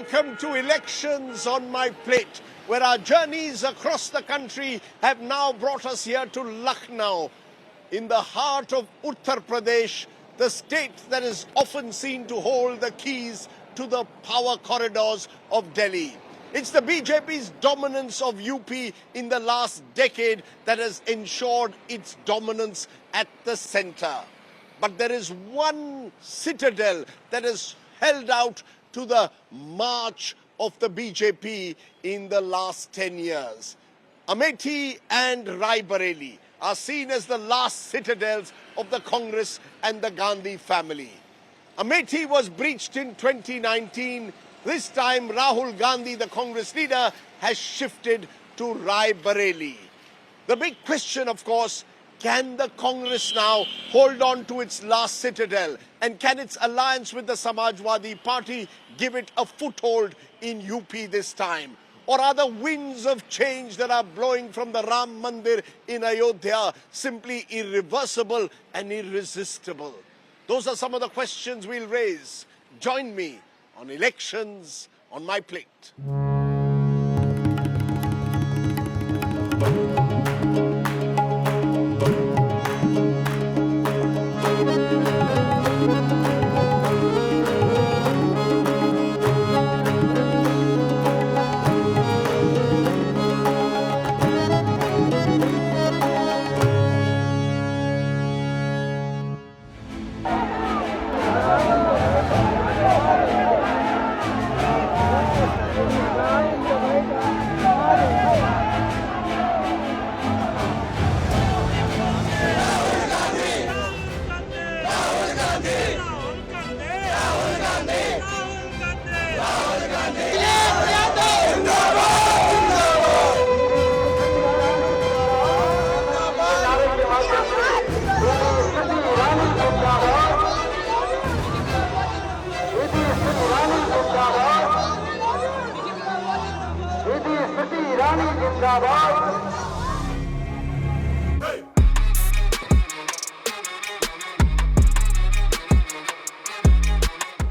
Welcome to Elections on My Plate, where our journeys across the country have now brought us here to Lucknow, in the heart of Uttar Pradesh, the state that is often seen to hold the keys to the power corridors of Delhi. It's the BJP's dominance of UP in the last decade that has ensured its dominance at the center. But there is one citadel that has held out to the march of the BJP in the last 10 years. Amethi and Rai Bareli are seen as the last citadels of the Congress and the Gandhi family. Amethi was breached in 2019. This time, Rahul Gandhi, the Congress leader, has shifted to Rai Bareli. The big question, of course, can the Congress now hold on to its last citadel? And can its alliance with the Samajwadi Party give it a foothold in UP this time? Or are the winds of change that are blowing from the Ram Mandir in Ayodhya simply irreversible and irresistible? Those are some of the questions we'll raise. Join me on Elections on My Plate.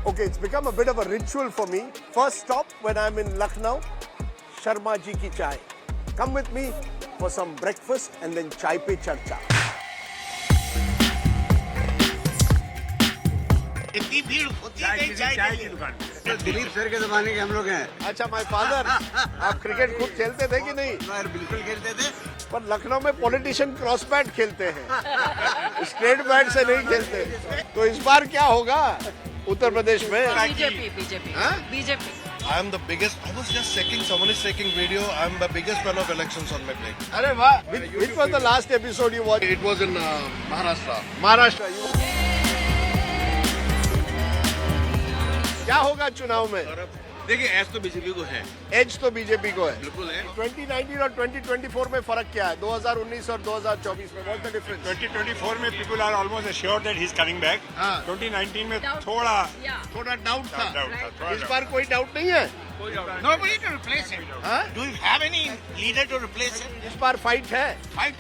Okay, it's become a bit of a ritual for me. First stop when I'm in Lucknow, Sharma Ji ki chai. Come with me for some breakfast and then chai pe charcha. इतनी भीड़ होती है चाय की दुकान पे। Dilip sir के जमाने के हम लोग हैं। अच्छा, माय फादर, आप क्रिकेट खूब खेलते थे कि नहीं? बिल्कुल खेलते थे। पर लखनऊ में पॉलिटिशियन क्रॉस बैट खेलते हैं, स्ट्रेट बैट से नहीं खेलते। तो इस बार क्या होगा उत्तर प्रदेश में? BJP. I am the biggest. I was just checking. Someone is checking video. I am the biggest fan of elections on my plate. अरे वाह! Which was the last episode you watched? It was in Maharashtra. Maharashtra. क्या होगा चुनाव में? देखिए as तो BJP को है, एज तो बीजेपी को है। बिल्कुल है। 2019 और 2024 में फर्क क्या है? 2019 और 2024 में व्हाट्स द डिफरेंस? 2024 में people are almost assured that he's coming back. 2019 में थोड़ा डाउट था। थोड़ा इस बार कोई डाउट नहीं है। Nobody to replace him. Do you have any leader to replace him? इस बार फाइट है। Fight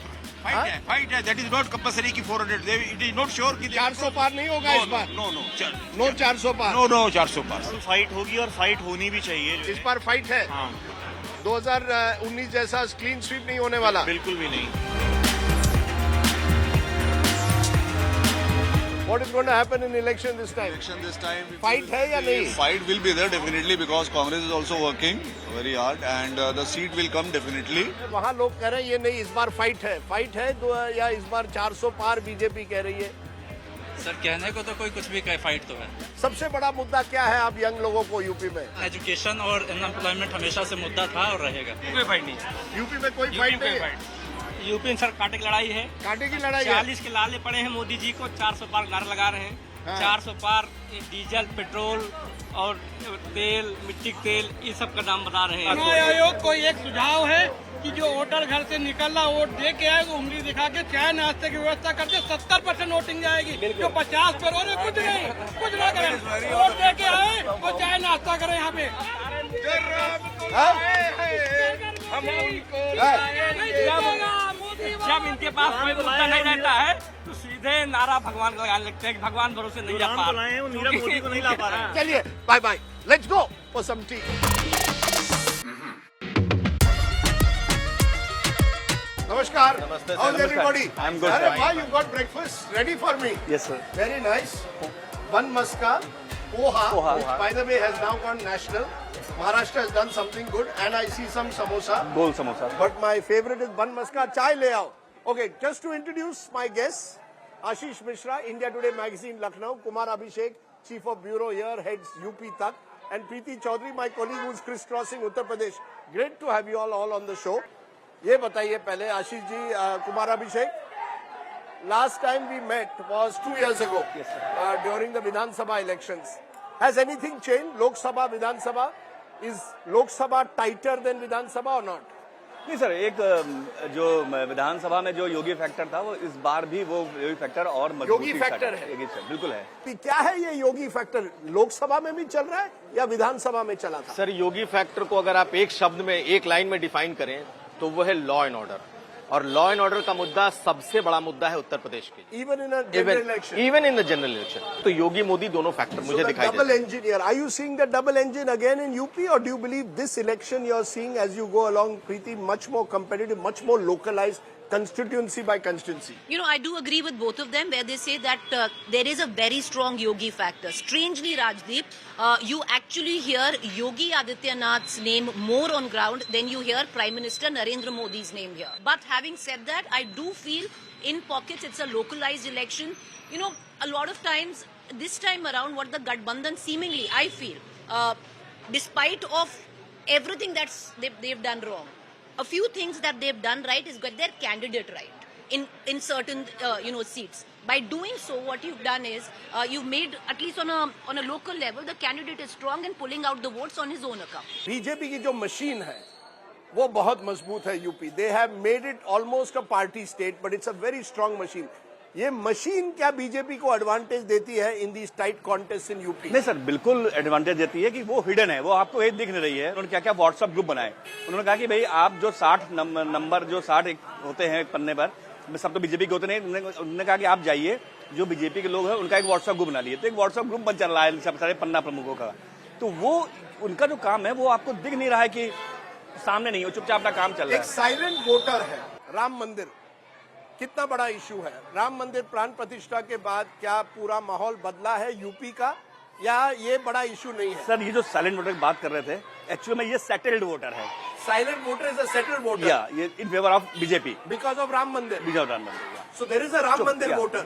है. That is not compulsory कि 400. It is not sure कि 400 पार नहीं होगा इस बार। No. नो 400 पार। No 400 पार। फाइट होगी और फाइट होनी भी चाहिए। इस बार फाइट है। 2019 जैसा क्लीन स्वीप नहीं होने वाला। बिल्कुल भी नहीं। What is going to happen in election this time? Election this time. Fight है या नहीं? Fight will be there definitely because Congress is also working very hard and the seat will come definitely. वहाँ लोग कह रहे हैं ये नहीं, इस बार फाइट है या इस बार 400 पार बीजेपी कह रही है। सर कहने को तो कोई कुछ भी कहे, फाइट तो है। सबसे बड़ा मुद्दा क्या है आप यंग लोगों को यूपी में? एजुकेशन और अनएम्प्लॉयमेंट हमेशा से मुद्दा था और रहेगा। कोई फाइट नहीं। यूपी में कोई फाइट नहीं है। यूपी में सर कांटे की लड़ाई है। कांटे की लड़ाई है। 40 के लाले पड़े हैं मोदी जी को, 400 पार नारा लगा रहे हैं। 400 पार डीजल, पेट्रोल और तेल, मिट्टी तेल, ये सब का दाम बता रहे हैं। चुनाव आयोग को एक सुझाव है कि जो वोटर घर से निकल रहा वोट दे के आएगा, उंगली दिखा के चाय नाश्ते की व्यवस्था करके 70% वोटिंग जाएगी। जो 50 पर हो रहे कुछ ना करें, वोट दे के आए और चाय नाश्ता करें यहाँ पे। हम उनको जब इनके पास कोई मुद्दा नहीं रहता है तो सीधे नारा भगवान को लगाने लगते हैं कि भगवान भरोसे नहीं जा पा रहे। मोदी को नहीं ला पा रहे। चलिए bye bye. Let's go for some tea. Namaskar. Namaste, sir. How's Namaskar. everybody? I'm good, Arre, sir. bhai, you got breakfast ready for me? Yes, sir. Very nice. Bun maska, poha, Poha. which by the way has now gone national. Maharashtra has done something good, and I see some samosa. Goal samosa. But my favorite is bun maska. Chai le aao. Okay, just to introduce my guests, Ashish Mishra, India Today Magazine, Lucknow. Kumar Abhishek, Chief of Bureau here, heads UP Tak. And Preeti Chaudhary, my colleague who's crisscrossing Uttar Pradesh. Great to have you all on the show. ये बताइए पहले Ashish ji, Kumar Abhishek, last time we met was 2 years ago. Yes, sir. During the Vidhan Sabha elections. Has anything changed? Lok Sabha, Vidhan Sabha? Is Lok Sabha tighter than Vidhan Sabha or not? नहीं sir, एक जो विधानसभा में जो योगी factor था वो इस बार भी वो योगी फैक्टर और मजबूती योगी फैक्टर है। योगी सर, बिल्कुल है. कि क्या है ये योगी फैक्टर? लोकसभा में भी चल रहा है या विधानसभा में चला था? सर, योगी फैक्टर को अगर आप एक शब्द में, एक लाइन में डिफाइन करें तो वो है लॉ एंड ऑर्डर. और लॉ एंड ऑर्डर का मुद्दा सबसे बड़ा मुद्दा है उत्तर प्रदेश के. Even in a general election. Even in the general election. तो योगी मोदी दोनों फैक्टर मुझे दिखाई double देते हैं. engine here. Are you seeing the double engine again in UP, or do you believe this election you are seeing as you go along, Preeti, much more competitive, much more localized, constituency by constituency? You know, I do agree with both of them where they say that there is a very strong Yogi factor. Strangely, Rajdeep, you actually hear Yogi Adityanath's name more on ground than you hear Prime Minister Narendra Modi's name here. But having said that, I do feel in pockets it's a localized election. You know, a lot of times, this time around, what the Gathbandhan seemingly, I feel, despite of everything they've done wrong, a few things that they've done right is get their candidate right in certain seats. By doing so, what you've done is you've made, at least on a local level, the candidate is strong and pulling out the votes on his own account. BJP की जो machine है वो बहुत मजबूत है UP. They have made it almost a party state, but it's a very strong machine. ये machine क्या BJP को एडवांटेज देती है इन दीस टाइट कॉन्टेस्ट इन यूपी? नहीं सर, बिल्कुल एडवांटेज देती है कि वो हिडन है, वो आपको एक दिख नहीं रही है. उन्होंने क्या क्या व्हाट्सएप ग्रुप बनाए. उन्होंने कहा कि भाई आप जो 60 नंबर जो 60 होते हैं पन्ने पर, सब तो बीजेपी के होते नहीं. उन्होंने कहा कि आप जाइए, जो बीजेपी के लोग हैं उनका एक व्हाट्सएप ग्रुप बना लिए. तो एक व्हाट्सएप ग्रुप बन चल रहा है सब सारे पन्ना प्रमुखों का. तो वो उनका जो काम है वो आपको दिख नहीं रहा है कि सामने नहीं हो, चुपचाप अपना काम चल रहा है. एक साइलेंट वोटर है. राम मंदिर कितना बड़ा इशू है? राम मंदिर प्राण प्रतिष्ठा के बाद क्या पूरा माहौल बदला है यूपी का, या ये बड़ा इशू नहीं है? सर, ये जो साइलेंट वोटर की बात कर रहे थे, एक्चुअली में ये सेटल्ड वोटर है. Silent voter is a settled voter. या ये in favour of BJP because of Ram Mandir. Because Ram Mandir. So there is a Ram Mandir voter.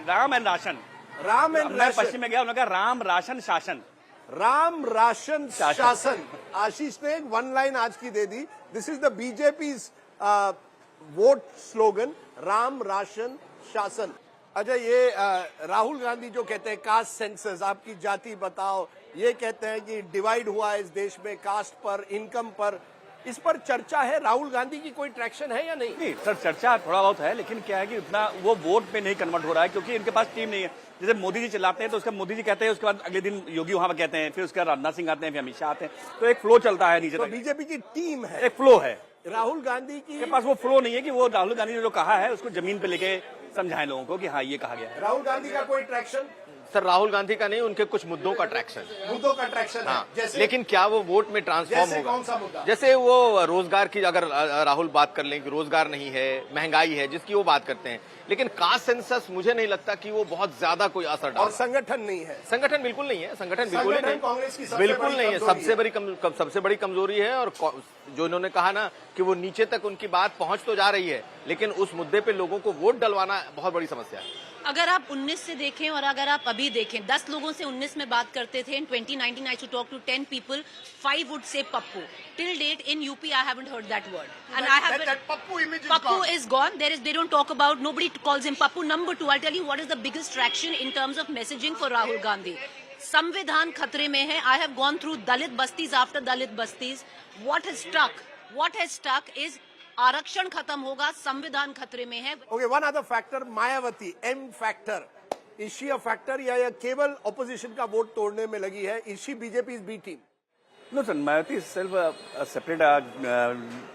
Ram and ration. Ram and मैं राशन. पश्चिम में गया, उन्होंने कहा राम राशन शासन. राम राशन शासन. आशीष ने एक वन लाइन आज की दे दी. This is the BJP vote slogan, Ram ration शासन. अच्छा, ये राहुल गांधी जो कहते हैं कास्ट सेंसस, आपकी जाति बताओ, ये कहते हैं कि डिवाइड हुआ है इस देश में कास्ट पर, इनकम पर, इस पर चर्चा है. राहुल गांधी की कोई ट्रैक्शन है या नहीं? नहीं सर, चर्चा थोड़ा बहुत है, लेकिन क्या है कि उतना वो वोट पे नहीं कन्वर्ट हो रहा है, क्योंकि इनके पास टीम नहीं है. जैसे मोदी जी चिल्लाते हैं तो उसका मोदी जी कहते हैं, उसके बाद अगले दिन योगी वहां पर कहते हैं, फिर उसके बाद राजनाथ सिंह आते हैं, फिर अमित शाह आते हैं. तो एक फ्लो चलता है नीचे तो तक. बीजेपी की टीम है, एक फ्लो है. राहुल गांधी की के पास वो फ्लो नहीं है कि वो राहुल गांधी ने जो कहा है उसको जमीन पे लेके समझाएं लोगों को कि हाँ ये कहा गया है. राहुल गांधी का कोई ट्रैक्शन? सर, राहुल गांधी का नहीं, उनके कुछ मुद्दों का ट्रैक्शन. मुद्दों का ट्रैक्शन है. जैसे लेकिन क्या वो वोट में ट्रांसफॉर्म जैसे होगा? कौन सा मुद्दा? जैसे वो रोजगार की, अगर राहुल बात कर लें कि रोजगार नहीं है, महंगाई है, जिसकी वो बात करते हैं. लेकिन कास्ट सेंसस मुझे नहीं लगता कि वो बहुत ज्यादा कोई असर और डाले. संगठन नहीं है. संगठन बिल्कुल नहीं है. संगठन बिल्कुल ही नहीं. कांग्रेस की सबसे बिल्कुल बड़ी नहीं है. कमजोरी सबसे बड़ी कमजोरी है. और जो इन्होंने कहा ना कि वो नीचे तक उनकी बात पहुंच तो जा रही है, लेकिन उस मुद्दे पे लोगों को वोट डलवाना बहुत बड़ी समस्या है. अगर आप 19 से देखें और अगर आप अभी देखें, 10 लोगों से 19 में बात करते थे. इन 2019 I used to talk to 10 people, 5 would say Pappu. Till date in UP I haven't heard that word. And I haven't. That Pappu image is Pappu gone. is gone. They don't talk about, nobody calls him Pappu. Number 2, I'll tell you what is the biggest traction in terms of messaging for Rahul Gandhi. संविधान खतरे में है. I have gone through Dalit bastis after Dalit bastis. What has stuck is आरक्षण खत्म होगा, संविधान खतरे में है. Okay, one other factor, Mayawati, M factor. Is she a factor या केवल ऑपोजिशन का वोट तोड़ने में लगी है? Is she BJP's B team? No sir, Mayawati is self separate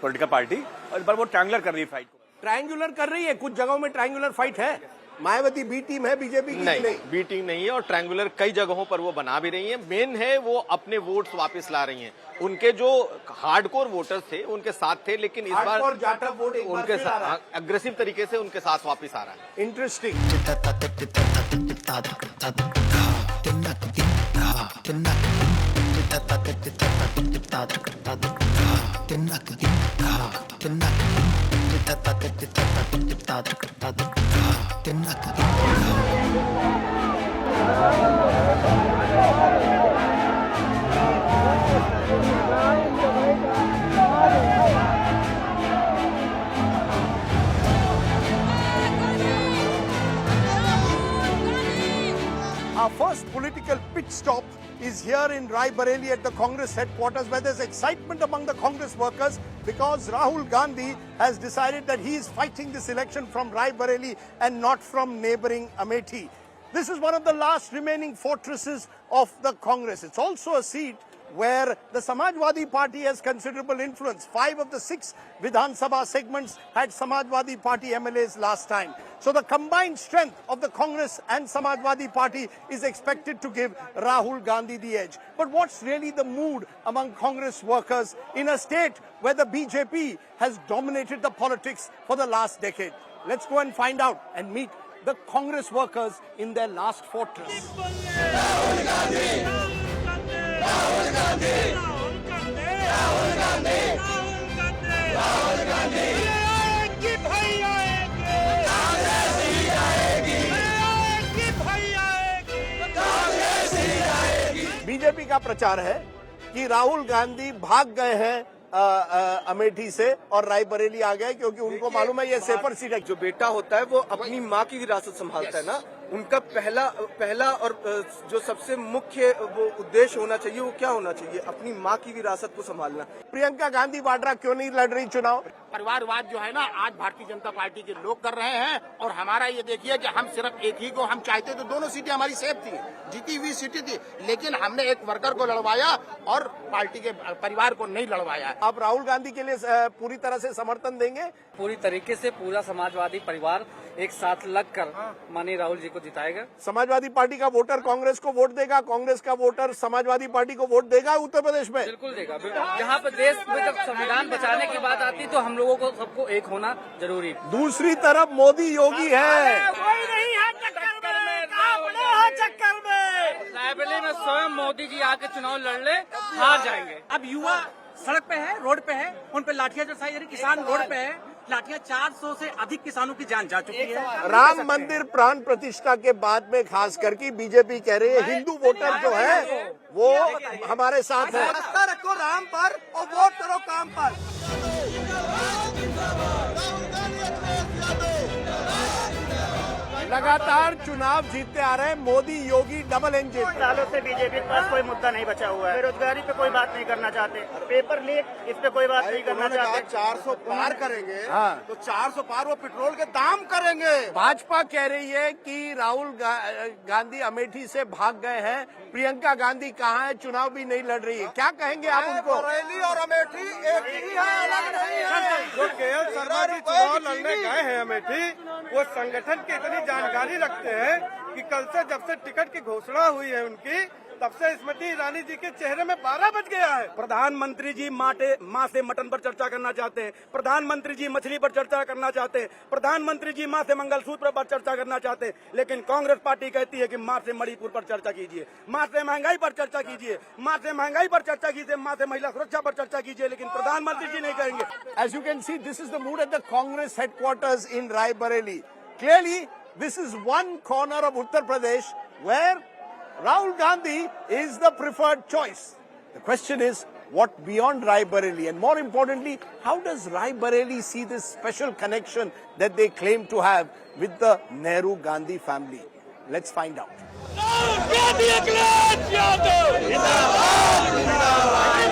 political party, और इस बार वो ट्रायंगुलर कर रही है फाइट को. ट्रायंगुलर कर रही है. कुछ जगहों में ट्रायंगुलर फाइट है. मायावती बी टीम है बीजेपी की? नहीं, बी टीम नहीं है और ट्रायंगुलर कई जगहों पर वो बना भी रही हैं। मेन है वो अपने वोट्स वापस ला रही हैं। उनके जो हार्डकोर वोटर्स थे उनके साथ थे, लेकिन इस बार हार्डकोर जाटा वोट एक बार उनके फिर आ रहा है। साथ अग्रेसिव तरीके से उनके साथ वापस आ रहा है। Interesting. Our first political pit stop is here in Rai Bareli at the Congress headquarters, where there's excitement among the Congress workers because Rahul Gandhi has decided that he is fighting this election from Rai Bareli and not from neighboring Amethi. This is one of the last remaining fortresses of the Congress. It's also a seat where the Samajwadi Party has considerable influence. 5 of the 6 Vidhan Sabha segments had Samajwadi Party MLAs last time. So the combined strength of the Congress and Samajwadi Party is expected to give Rahul Gandhi the edge. But what's really the mood among Congress workers in a state where the BJP has dominated the politics for the last decade? Let's go and find out and meet the Congress workers in their last fortress. BJP का प्रचार है कि राहुल गांधी भाग गए हैं अमेठी से और रायबरेली आ गए क्योंकि उनको मालूम है ये सेफर सीट है। जो बेटा होता है वो अपनी माँ की विरासत संभालता है ना, उनका पहला और जो सबसे मुख्य वो उद्देश्य होना चाहिए वो क्या होना चाहिए? अपनी माँ की विरासत को संभालना। प्रियंका गांधी वाड्रा क्यों नहीं लड़ रही चुनाव? परिवारवाद जो है ना आज भारतीय जनता पार्टी के लोग कर रहे हैं और हमारा ये देखिए कि हम सिर्फ एक ही को हम चाहते तो दोनों सीटें हमारी सेफ थी, जीती हुई सीटें थी, लेकिन हमने एक वर्कर को लड़वाया और पार्टी के परिवार को नहीं लड़वाया। आप राहुल गांधी के लिए पूरी तरह से समर्थन देंगे? पूरी तरीके से पूरा समाजवादी परिवार एक साथ लगकर माननीय राहुल जी को जिताएगा। समाजवादी पार्टी का वोटर कांग्रेस को वोट देगा, कांग्रेस का वोटर समाजवादी पार्टी को वोट देगा उत्तर प्रदेश में? बिल्कुल देगा। जहाँ पर देश में जब संविधान बचाने की बात आती तो हम लोगों को सबको एक होना जरूरी है। दूसरी तरफ मोदी योगी है, कोई नहीं है चक्कर में, रायबरेली में स्वयं मोदी जी आके चुनाव लड़ ले, हार जाएंगे। अब युवा सड़क पे है, रोड पे है, उन पे लाठियां चढ़ाई जा रही, किसान रोड पे है, लाठियां 400 से अधिक किसानों की जान जा चुकी है। राम मंदिर प्राण प्रतिष्ठा के बाद में खास करके बीजेपी कह रही है हिंदू वोटर जो है वो हमारे साथ है। आस्था रखो राम पर और वोट करो काम पर। लगातार चुनाव जीतते आ रहे हैं मोदी योगी डबल इंजन। सालों से बीजेपी के पास कोई मुद्दा नहीं बचा हुआ है। बेरोजगारी पे कोई बात नहीं करना चाहते, पेपर लीक इस पे कोई बात नहीं करना चाहते। 400 पार करेंगे हाँ। तो 400 पार वो पेट्रोल के दाम करेंगे। भाजपा कह रही है कि राहुल गांधी अमेठी से भाग गए हैं, प्रियंका गांधी कहाँ है, चुनाव भी नहीं लड़ रही है। क्या कहेंगे आप उनको? बरेली और अमेठी एक ही है, अलग नहीं है। जो केएल शर्मा जी चुनाव लड़ने गए हैं अमेठी, वो संगठन की इतनी जानकारी रखते हैं कि कल से जब से टिकट की घोषणा हुई है उनकी, तब से स्मृति ईरानी जी के चेहरे में 12 बज गया है। प्रधानमंत्री जी माँ से मटन पर चर्चा करना चाहते हैं, प्रधानमंत्री जी मछली पर चर्चा करना चाहते हैं, प्रधानमंत्री जी माँ से मंगलसूत्र पर चर्चा करना चाहते हैं, लेकिन कांग्रेस पार्टी कहती है कि माँ से मणिपुर पर चर्चा कीजिए, माँ से महंगाई पर चर्चा कीजिए, माँ से महंगाई पर चर्चा कीजिए, माँ से महिला सुरक्षा पर चर्चा कीजिए, लेकिन प्रधानमंत्री जी नहीं कहेंगे। As you can see, this is the mood at the Congress headquarters in Rai Bareli. Clearly, this is one corner of Uttar Pradesh where Rahul Gandhi is the preferred choice. The question is, what beyond Rai Bareli? And more importantly, how does Rai Bareli see this special connection that they claim to have with the Nehru-Gandhi family? Let's find out.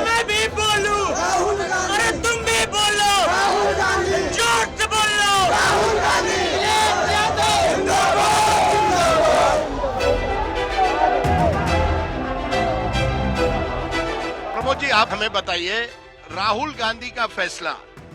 मैं भी बोलूं, अरे तुम भी बोलो, जोर से बोलो, राहुल गांधी प्रमोद जी, आप हमें बताइए, राहुल गांधी का फैसला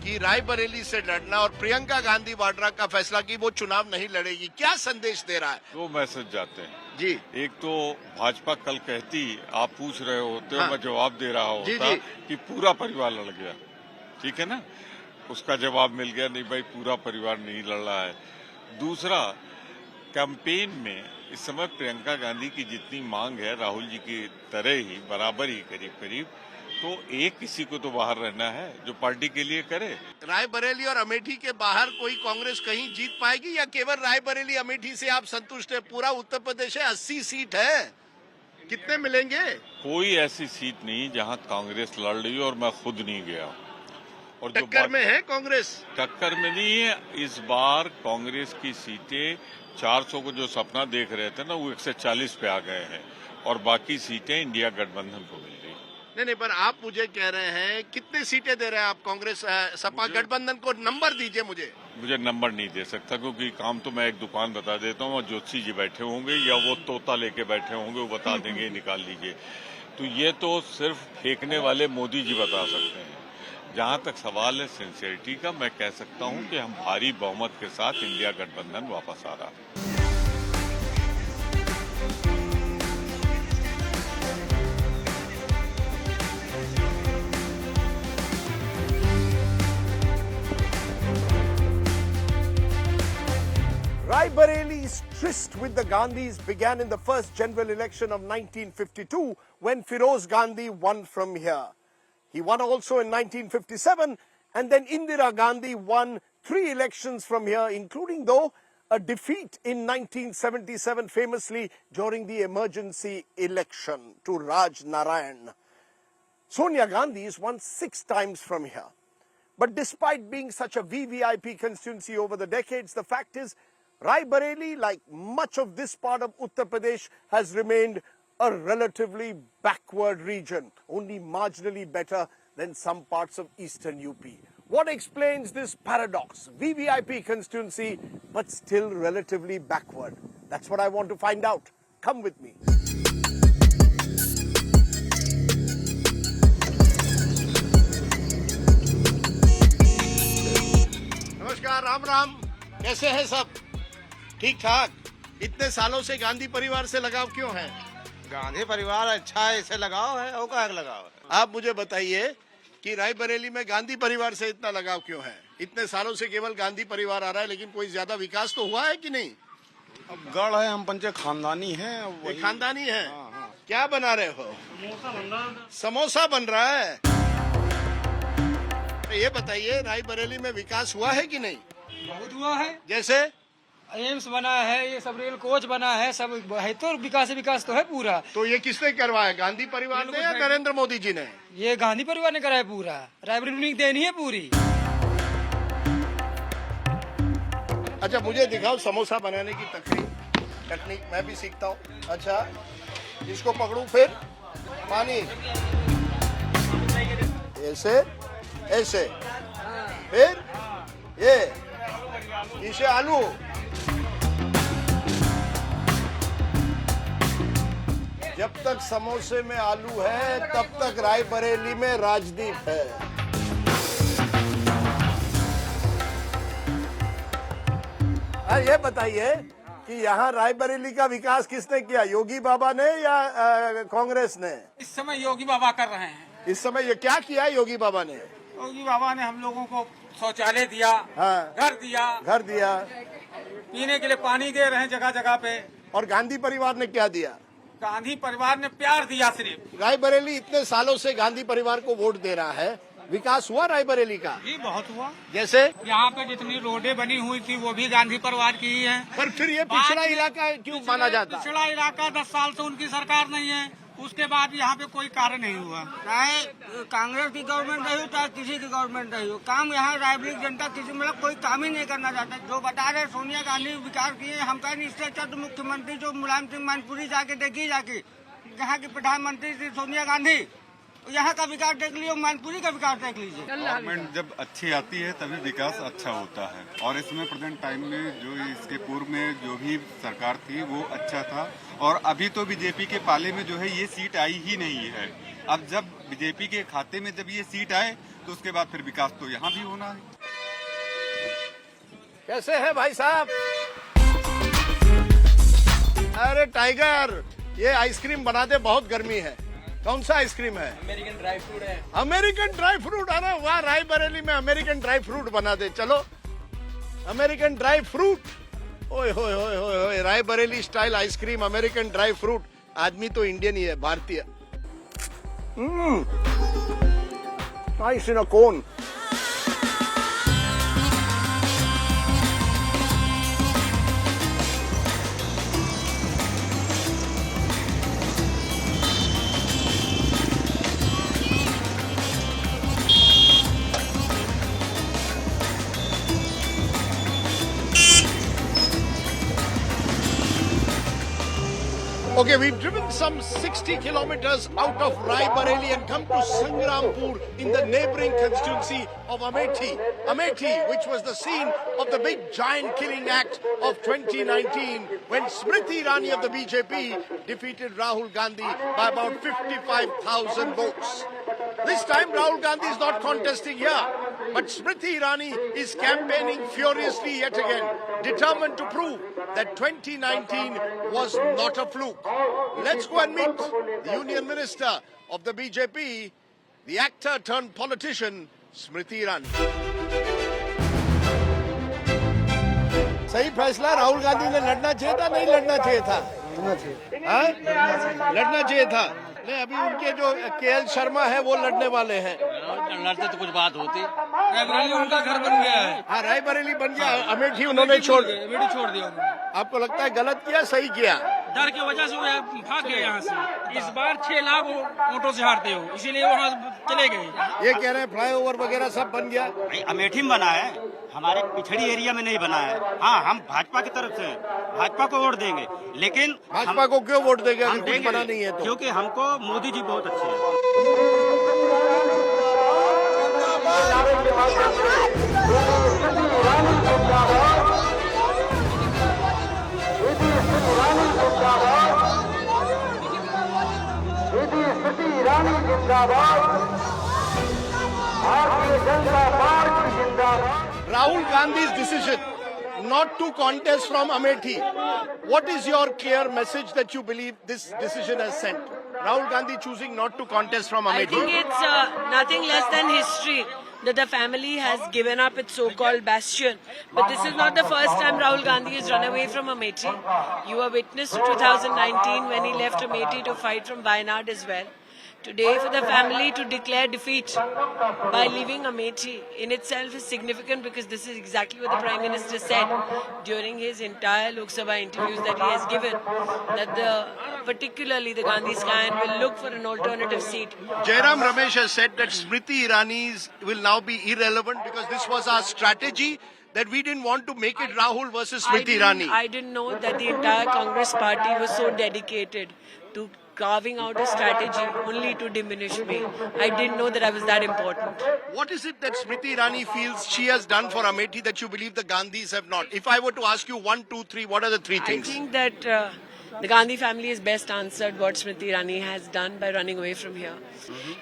कि रायबरेली से लड़ना और प्रियंका गांधी वाड्रा का फैसला कि वो चुनाव नहीं लड़ेगी, क्या संदेश दे रहा है? दो मैसेज जाते हैं जी। एक तो भाजपा कल कहती, आप पूछ रहे होते हो, हाँ। मैं जवाब दे रहा होता जी, जी। कि पूरा परिवार लड़ गया, ठीक है ना, उसका जवाब मिल गया, नहीं भाई पूरा परिवार नहीं लड़ रहा है। दूसरा, कैंपेन में इस समय प्रियंका गांधी की जितनी मांग है राहुल जी की तरह ही बराबर ही करीब करीब, तो एक किसी को तो बाहर रहना है जो पार्टी के लिए करे। रायबरेली और अमेठी के बाहर कोई कांग्रेस कहीं जीत पाएगी या केवल रायबरेली अमेठी से आप संतुष्ट है? पूरा उत्तर प्रदेश है, 80 सीट है, कितने मिलेंगे? कोई ऐसी सीट नहीं जहां कांग्रेस लड़ रही और मैं खुद नहीं गया। और जो टक्कर में है कांग्रेस? टक्कर में नहीं है। इस बार कांग्रेस की सीटें 400 को जो सपना देख रहे थे ना, वो 140 पे आ गए हैं और बाकी सीटें इंडिया गठबंधन को मिल रही। नहीं, पर आप मुझे कह रहे हैं कितने सीटें दे रहे हैं आप कांग्रेस सपा गठबंधन को? नंबर दीजिए मुझे नंबर नहीं दे सकता क्योंकि काम तो मैं एक दुकान बता देता हूँ, ज्योतिषी जी बैठे होंगे या वो तोता लेके बैठे होंगे, वो बता देंगे निकाल लीजिए। तो ये तो सिर्फ फेंकने वाले मोदी जी बता सकते हैं। जहां तक सवाल है सिंसियरिटी का, मैं कह सकता हूं कि हम भारी बहुमत के साथ इंडिया गठबंधन वापस आ रहा है। Raebareli's tryst with the Gandhis began in the first general election of 1952 when Firoz Gandhi won from here. He won also in 1957 and then Indira Gandhi won 3 elections from here, including though a defeat in 1977 famously during the emergency election to Raj Narayan. Sonia Gandhi has won 6 times from here. But despite being such a VVIP constituency over the decades, the fact is Raebareli, like much of this part of Uttar Pradesh, has remained a relatively backward region, only marginally better than some parts of eastern UP. What explains this paradox? VVIP constituency, but still relatively backward. That's what I want to find out. Come with me. नमस्कार, राम राम, कैसे हैं सब? ठीक ठाक? इतने सालों से गांधी परिवार से लगाव क्यों है? गांधी परिवार अच्छा है, इसे लगाव है, और क्या लगाव है? आप मुझे बताइए कि रायबरेली में गांधी परिवार से इतना लगाव क्यों है? इतने सालों से केवल गांधी परिवार आ रहा है, लेकिन कोई ज्यादा विकास तो हुआ है कि नहीं? अब गढ़ है, हम पंचे खानदानी हैं। ये खानदानी है? क्या बना रहे हो? समोसा बन रहा है। ये बताइए, रायबरेली में विकास हुआ है कि नहीं? बहुत हुआ है। जैसे एम्स बना है, ये सब रेल कोच बना है, सब है, तो विकास तो है पूरा। तो ये किसने करवाया, गांधी परिवार ने या नरेंद्र मोदी जी ने? ये गांधी परिवार ने कराया पूरा, रायबरेली की देन ही है पूरी। अच्छा, मुझे दिखाओ समोसा बनाने की तकनीक, मैं भी सीखता हूँ। अच्छा, इसको पकड़ू, फिर पानी, ऐसे ऐसे, फिर ये इसे आलू, जब तक समोसे में आलू है तब तक रायबरेली में राजदीप है। ये बताइए कि यहाँ रायबरेली का विकास किसने किया, योगी बाबा ने या कांग्रेस ने? इस समय योगी बाबा कर रहे हैं। इस समय ये क्या किया है योगी बाबा ने? योगी बाबा ने हम लोगों को शौचालय दिया, हाँ, घर दिया, पीने के लिए पानी दे रहे हैं जगह जगह पे। और गांधी परिवार ने क्या दिया? गांधी परिवार ने प्यार दिया सिर्फ। रायबरेली इतने सालों से गांधी परिवार को वोट दे रहा है, विकास हुआ रायबरेली का? जी बहुत हुआ। जैसे यहाँ पे जितनी रोडें बनी हुई थी वो भी गांधी परिवार की ही है। पर फिर ये पिछड़ा इलाका क्यों माना जाता? पिछड़ा इलाका 10 साल से उनकी सरकार नहीं है, उसके बाद यहाँ पे कोई कार्य नहीं हुआ। चाहे कांग्रेस की गवर्नमेंट रही हो, चाहे किसी की गवर्नमेंट रही हो, काम यहाँ रायबरेली जनता किसी मतलब कोई काम ही नहीं करना चाहता। जो बता रहे सोनिया गांधी विकास किए, हम कहें इससे अच्छा तो मुख्यमंत्री जो मुलायम सिंह मैनपुरी जाके देखी, यहाँ की प्रधानमंत्री थी सोनिया गांधी, यहाँ का विकास देख लीजिए, मैनपुरी का विकास देख लीजिए। गवर्नमेंट जब अच्छी आती है तभी विकास अच्छा होता है, और इसमें प्रेजेंट टाइम में जो इसके पूर्व में जो भी सरकार थी वो अच्छा था। और अभी तो बीजेपी के पाले में जो है ये सीट आई ही नहीं है। अब जब बीजेपी के खाते में जब ये सीट आए तो उसके बाद फिर विकास तो यहाँ भी होना है। कैसे है भाई साहब? अरे टाइगर, ये आइसक्रीम बनाते बहुत गर्मी है। कौन सा आइसक्रीम है? अमेरिकन ड्राई फ्रूट है। American dry fruit. अरे वाह, रायबरेली में अमेरिकन ड्राई फ्रूट बना दे। चलो, अमेरिकन ड्राई फ्रूट। ओए होए होए होए होए, Raebareli style ice cream, American dry fruit. आदमी तो इंडियन ही है, भारतीय। Nice in a cone. Okay, we've driven some 60 kilometers out of Raebareli and come to Sangrampur in the neighboring constituency of Amethi. Amethi, which was the scene of the big giant killing act of 2019 when Smriti Irani of the BJP defeated Rahul Gandhi by about 55,000 votes. This time Rahul Gandhi is not contesting here, but Smriti Irani is campaigning furiously yet again, determined to prove that 2019 was not a fluke. Let's go and meet the Union Minister of the BJP, the actor turned politician, Smriti Irani. सही फैसला, राहुल गांधी ने लड़ना चाहिए था, नहीं लड़ना चाहिए था? लड़ना चाहिए था। नहीं, अभी उनके जो केएल शर्मा है वो लड़ने वाले हैं। लड़ते तो कुछ बात होती। रायबरेली उनका घर बन गया है। हाँ, रायबरेली बन गया, अमेठी उन्होंने छोड़ दिया। आपको लगता है गलत किया, सही किया? डर की वजह से वो भाग गए यहाँ से। इस बार 6 लाख वोटों से हारते हो, इसीलिए वहाँ चले गए। ये कह रहे हैं फ्लाईओवर वगैरह सब बन गया। अमेठी में बना है, हमारे पिछड़ी एरिया में नहीं बना है। हाँ, हम भाजपा की तरफ से भाजपा को वोट देंगे, लेकिन भाजपा को क्यों वोट देंगे अगर कुछ बना नहीं है तो? क्योंकि हमको मोदी जी बहुत अच्छे हैं। Rahul Gandhi's decision not to contest from Amethi. What is your clear message that you believe this decision has sent? Rahul Gandhi choosing not to contest from Amethi. I think it's nothing less than history that the family has given up its so-called bastion. But this is not the first time Rahul Gandhi has run away from Amethi. You were witness to 2019 when he left Amethi to fight from Wayanad as well. Today, for the family to declare defeat by leaving Amethi in itself is significant, because this is exactly what the Prime Minister said during his entire Lok Sabha interviews that he has given, that particularly the Gandhi's clan will look for an alternative seat. Jairam Ramesh has said that Smriti Irani's will now be irrelevant because this was our strategy, that we didn't want to make it Rahul versus Smriti Irani. I didn't know that the entire Congress party was so dedicated to carving out a strategy only to diminish me. I didn't know that I was that important. What is it that Smriti Irani feels she has done for Amethi that you believe the Gandhis have not? If I were to ask you 1, 2, 3, what are the 3 things? I think that the Gandhi family has best answered what Smriti Irani has done by running away from here.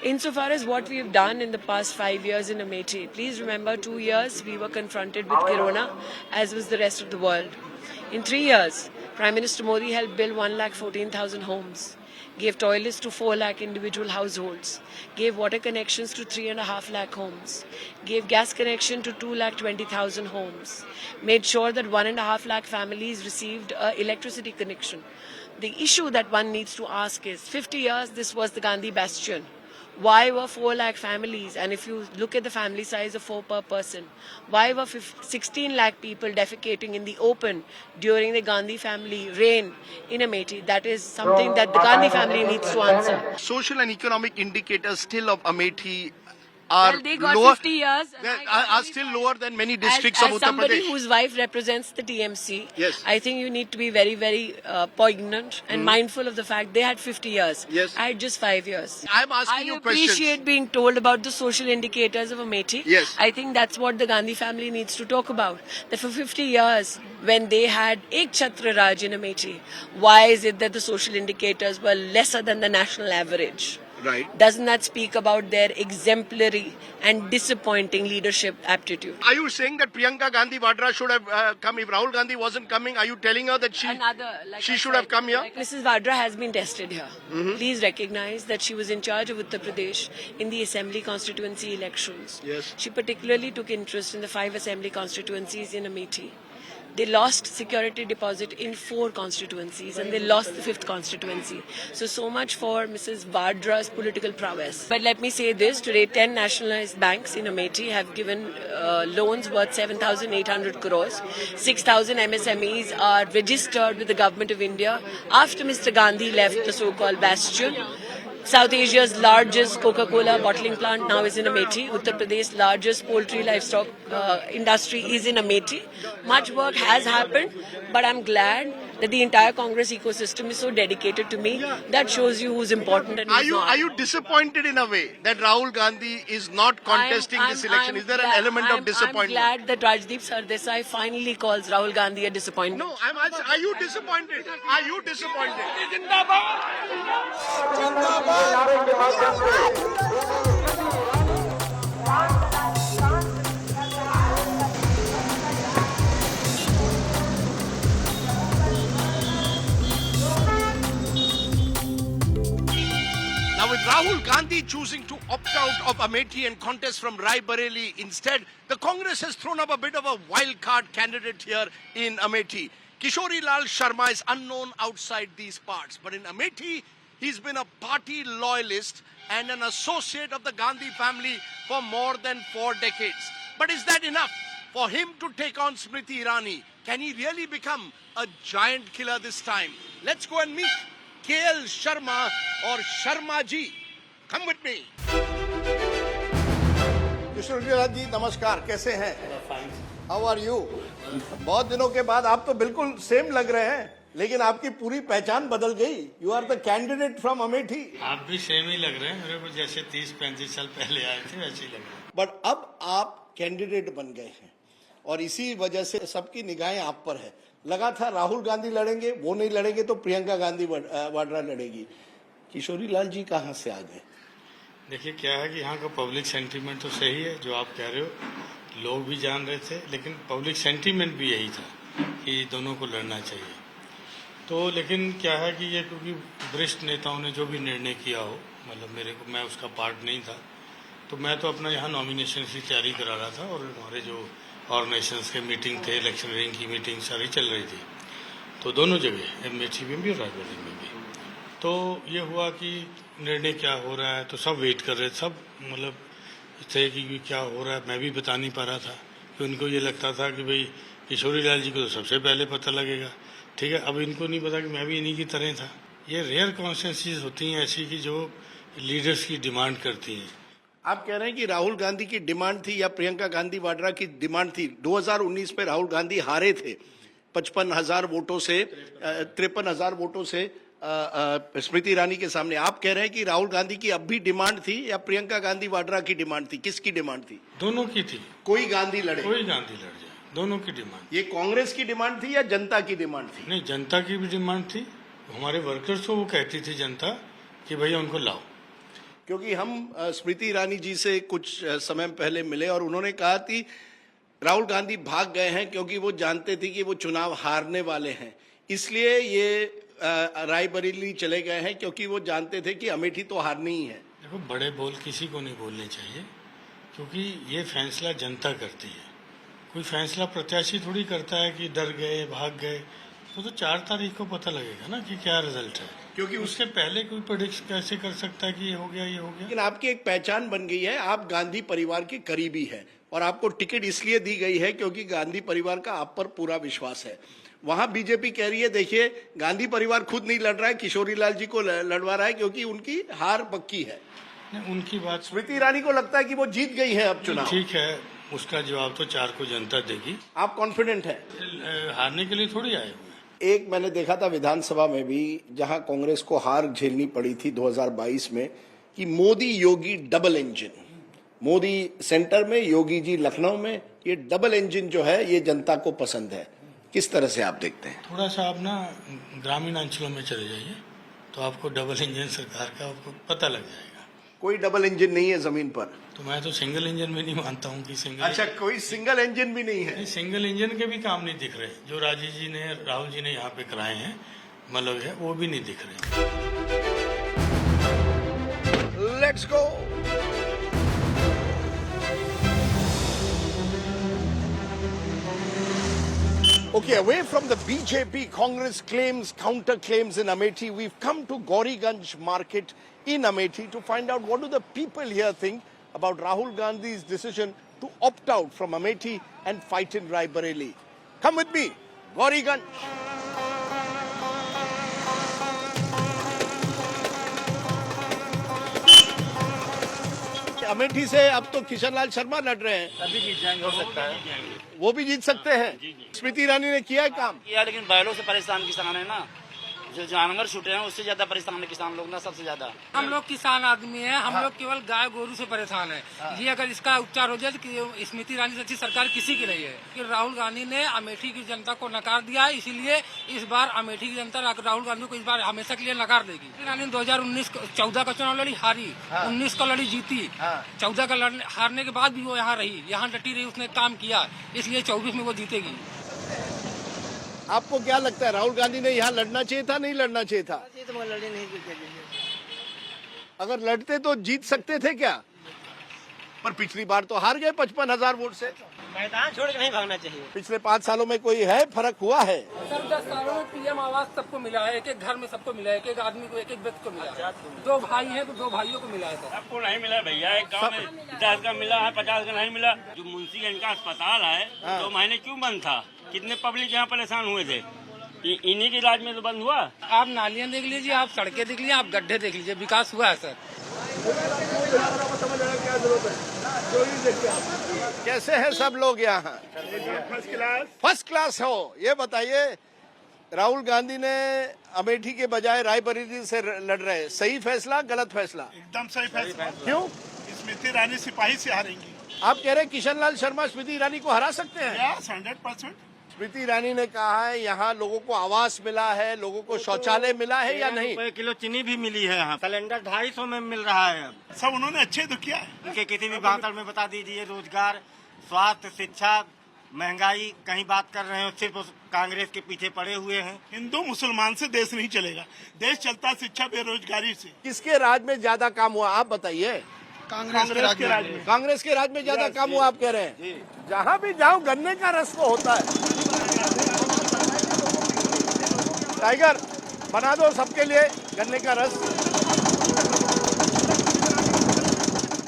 Insofar as what we have done in the past 5 years in Amethi, please remember 2 years we were confronted with Corona, as was the rest of the world. In 3 years, Prime Minister Modi helped build 1,14,000 homes, gave toilets to 4 lakh individual households, gave water connections to 3.5 lakh homes, gave gas connection to 2,20,000 homes, made sure that 1.5 lakh families received an electricity connection. The issue that one needs to ask is, 50 years this was the Gandhi bastion. Why were 4 lakh families, and if you look at the family size of 4 per person, why were 16 lakh people defecating in the open during the Gandhi family reign in Amethi? That is something that the Gandhi family needs to answer. Social and economic indicators still of Amethi are Well, they got lower, 50 years. And are still lower than many districts as of Uttar somebody Pradesh. whose wife represents the TMC, Yes. I think you need to be very, very poignant and mindful of the fact they had 50 years. Yes. I had just 5 years. I'm asking you questions. I appreciate being told about the social indicators of Amethi. Yes. I think that's what the Gandhi family needs to talk about. That for 50 years, when they had Ek Chhatra Raj in Amethi, why is it that the social indicators were lesser than the national average? Right. Doesn't that speak about their exemplary and disappointing leadership aptitude? Are you saying that Priyanka Gandhi Vadra should have come? If Rahul Gandhi wasn't coming, are you telling her that she should have come here? Like Mrs. Vadra has been tested here. Please recognize that she was in charge of Uttar Pradesh in the assembly constituency elections. Yes. She particularly took interest in the 5 assembly constituencies in Amethi. They lost security deposit in 4 constituencies and they lost the 5th constituency. So much for Mrs. Vadra's political prowess. But let me say this, today 10 nationalized banks in Amethi have given loans worth 7,800 crores. 6,000 MSMEs are registered with the government of India after Mr. Gandhi left the so-called bastion. South Asia's largest Coca-Cola bottling plant now is in Amethi. Uttar Pradesh's largest poultry livestock industry is in Amethi. Much work has happened, but I'm glad that the entire Congress ecosystem is so dedicated to me. That shows you who's important and who's not. Are you disappointed in a way that Rahul Gandhi is not contesting this election? Is there an element of disappointment? I'm glad that Rajdeep Sardesai finally calls Rahul Gandhi a disappointment. No, are you disappointed? Are you disappointed? Now, with Rahul Gandhi choosing to opt out of Amethi and contest from Rai Bareli instead, the Congress has thrown up a bit of a wild card candidate here in Amethi. Kishori Lal Sharma is unknown outside these parts, but in Amethi, he's been a party loyalist and an associate of the Gandhi family for more than 4 decades. But is that enough for him to take on Smriti Irani? Can he really become a giant killer this time? Let's go and meet KL Sharma or Sharma ji. Come with me. Kishorilal ji नमस्कार, कैसे हैं? How are you? बहुत दिनों के बाद आप तो बिल्कुल सेम लग रहे हैं, लेकिन आपकी पूरी पहचान बदल गई. You are the candidate from Amethi. आप भी सेम ही लग रहे हैं, मेरे को जैसे 30-35 साल पहले आए थे वैसे ही लग रहे हैं. बट अब आप कैंडिडेट बन गए हैं और इसी वजह से सबकी निगाहें आप पर है. लगा था राहुल गांधी लड़ेंगे, वो नहीं लड़ेंगे तो प्रियंका गांधी वाड्रा लड़ेगी. किशोरी लाल जी कहाँ से आ गए? देखिए क्या है कि यहाँ का पब्लिक सेंटीमेंट तो सही है जो आप कह रहे हो, लोग भी जान रहे थे, लेकिन पब्लिक सेंटीमेंट भी यही था कि दोनों को लड़ना चाहिए. तो लेकिन क्या है कि ये क्योंकि वरिष्ठ नेताओं ने जो भी निर्णय किया हो, मतलब मैं उसका पार्ट नहीं था, तो मैं तो अपना यहाँ नॉमिनेशन की तैयारी करा रहा था और हमारे जो ऑर्गेनाइजेशंस के मीटिंग थे, इलेक्शनरिंग की मीटिंग सारी चल रही थी, तो दोनों जगह अमेठी में भी और रायबरेली में भी. तो ये हुआ कि निर्णय क्या हो रहा है, तो सब वेट कर रहे, सब मतलब इस तरह की क्या हो रहा है मैं भी बता नहीं पा रहा था कि उनको ये लगता था कि भाई किशोरी लाल जी को तो सबसे पहले पता लगेगा. ठीक है, अब इनको नहीं पता कि मैं भी इन्हीं की तरह था. ये रेयर कॉन्स्टिट्यूंसीज होती हैं ऐसी कि जो लीडर्स की डिमांड करती हैं. आप कह रहे हैं कि राहुल गांधी की डिमांड थी या प्रियंका गांधी वाड्रा की डिमांड थी? 2019 में राहुल गांधी हारे थे 55,000 वोटों से, 53,000 वोटों से स्मृति ईरानी के सामने. आप कह रहे हैं कि राहुल गांधी की अब भी डिमांड थी या प्रियंका गांधी वाड्रा की डिमांड थी? किसकी डिमांड थी? दोनों की थी. कोई गांधी लड़े, कोई गांधी लड़ जाए, दोनों की डिमांड. ये कांग्रेस की डिमांड थी या जनता की डिमांड थी? नहीं, जनता की भी डिमांड थी. हमारे वर्कर्स को वो कहती थी जनता कि भैया उनको लाओ. क्योंकि हम स्मृति ईरानी जी से कुछ समय पहले मिले और उन्होंने कहा कि राहुल गांधी भाग गए हैं क्योंकि वो जानते थे कि वो चुनाव हारने वाले हैं, इसलिए ये रायबरेली चले गए हैं क्योंकि वो जानते थे कि अमेठी तो हारनी ही है. देखो, बड़े बोल किसी को नहीं बोलने चाहिए क्योंकि ये फैसला जनता करती है. कोई फैसला प्रत्याशी थोड़ी करता है कि डर गए, भाग गए. तो 4 तारीख को पता लगेगा ना कि क्या रिजल्ट है, क्योंकि उसके पहले कोई प्रेडिक्ट कैसे कर सकता है कि ये हो गया, ये हो गया. लेकिन आपकी एक पहचान बन गई है, आप गांधी परिवार के करीबी हैं और आपको टिकट इसलिए दी गई है क्योंकि गांधी परिवार का आप पर पूरा विश्वास है. वहां बीजेपी कह रही है देखिए गांधी परिवार खुद नहीं लड़ रहा है, किशोरी लाल जी को लड़वा रहा है क्योंकि उनकी हार पक्की है. उनकी बात, स्मृति ईरानी को लगता है कि वो जीत गई है अब चुनाव. ठीक है, उसका जवाब तो 4 को जनता देगी. आप कॉन्फिडेंट है? हारने के लिए थोड़ी आए हुए. एक मैंने देखा था विधानसभा में भी, जहां कांग्रेस को हार झेलनी पड़ी थी 2022 में, कि Modi Yogi double engine, Modi centre में, योगी जी लखनऊ में, ये डबल इंजन जो है ये जनता को पसंद है. किस तरह से आप देखते हैं? थोड़ा सा आप ना ग्रामीण अंचलों में चले जाइए तो आपको डबल इंजन सरकार का आपको पता लग जाएगा. कोई डबल इंजन नहीं है जमीन पर। तो मैं तो सिंगल इंजन में नहीं मानता हूँ कि सिंगल। अच्छा, कोई सिंगल इंजन भी नहीं है? सिंगल इंजन के भी काम नहीं दिख रहे जो राहुल जी ने यहाँ पे कराए हैं, मतलब है वो भी नहीं दिख रहे। Let's go. Okay, away from the BJP Congress claims, counter claims in Amethi, we've come to Gauriganj market in Amethi to find out what do the people here think about Rahul Gandhi's decision to opt out from Amethi and fight in Raebareli. Come with me, Gauriganj. Amethi से अब तो किशनलाल शर्मा लड़ रहे हैं। तभी जीत जाएंगे, हो सकता है वो भी जीत सकते हैं। स्मृति ईरानी ने किया है काम किया, लेकिन बैलों से परेशान किसान है ना, जो जानवर छूटे हैं उससे ज्यादा परेशान है किसान लोग ना, सबसे ज्यादा। हम लोग किसान आदमी हैं, हम लोग केवल गाय गोरू से परेशान है। ये अगर इसका उपचार हो जाए तो स्मृति ईरानी से अच्छी सरकार किसी की नहीं है। कि राहुल गांधी ने अमेठी की जनता को नकार दिया है, इसीलिए इस बार अमेठी की जनता राहुल गांधी को इस बार हमेशा के लिए नकार देगी। ईरानी 2014 का चुनाव लड़ी, हारी। 19 का लड़ी, जीती। 14 का हारने के बाद भी वो यहाँ रही, यहाँ डटी रही, उसने काम किया, इसलिए 24 में वो जीतेगी। आपको क्या लगता है, राहुल गांधी ने यहाँ लड़ना चाहिए था, नहीं लड़ना चाहिए था? लड़े नहीं जीते। अगर लड़ते तो जीत सकते थे क्या? पर पिछली बार तो हार गए 55,000 वोट से। मैदान छोड़ के नहीं भागना चाहिए। पिछले 5 सालों में कोई है फर्क हुआ है? सर 10 सालों में पीएम आवास सबको मिला है, एक एक घर में सबको मिला है, एक एक आदमी को, एक एक व्यक्ति को मिला है। 2 भाई हैं तो 2 भाइयों को मिला है। सर सबको नहीं मिला भैया, एक गाँव में 50 का मिला है, 50 का नहीं मिला। जो मुंशीगंज का अस्पताल है 2 महीने क्यों बंद था? कितने पब्लिक यहाँ परेशान हुए थे, इन्हीं के इलाज में तो बंद हुआ। आप नालियाँ देख लीजिए, आप सड़कें देख लीजिए, आप गड्ढे देख लीजिए, विकास हुआ है सर। कैसे हैं सब लोग यहाँ? फर्स्ट क्लास हो। ये बताइए, राहुल गांधी ने अमेठी के बजाय रायबरेली से लड़ रहे, सही फैसला गलत फैसला? एकदम सही फैसला। क्यों? स्मृति ईरानी सिपाही से हारेंगी। आप कह रहे हैं किशनलाल शर्मा स्मृति ईरानी को हरा सकते हैं? 100%। स्मृति ईरानी ने कहा है यहाँ लोगों को आवास मिला है, लोगों को शौचालय मिला है या नहीं? 1 किलो चीनी भी मिली है यहाँ, सिलेंडर 250 में मिल रहा है। सब उन्होंने अच्छे तो किया है। उनके किसी भी बात में बता दीजिए, रोजगार, स्वास्थ्य, शिक्षा, महंगाई, कहीं बात कर रहे हो, सिर्फ कांग्रेस के पीछे पड़े हुए हैं। हिंदू मुसलमान से देश नहीं चलेगा, देश चलता शिक्षा बेरोजगारी से। किसके राज में ज्यादा काम हुआ आप बताइए? कांग्रेस के राज में। कांग्रेस के राज में ज्यादा काम हुआ आप कह रहे हैं? जहाँ भी जाओ गन्ने का रस तो होता है। टाइगर बना दो सबके लिए गन्ने का रस।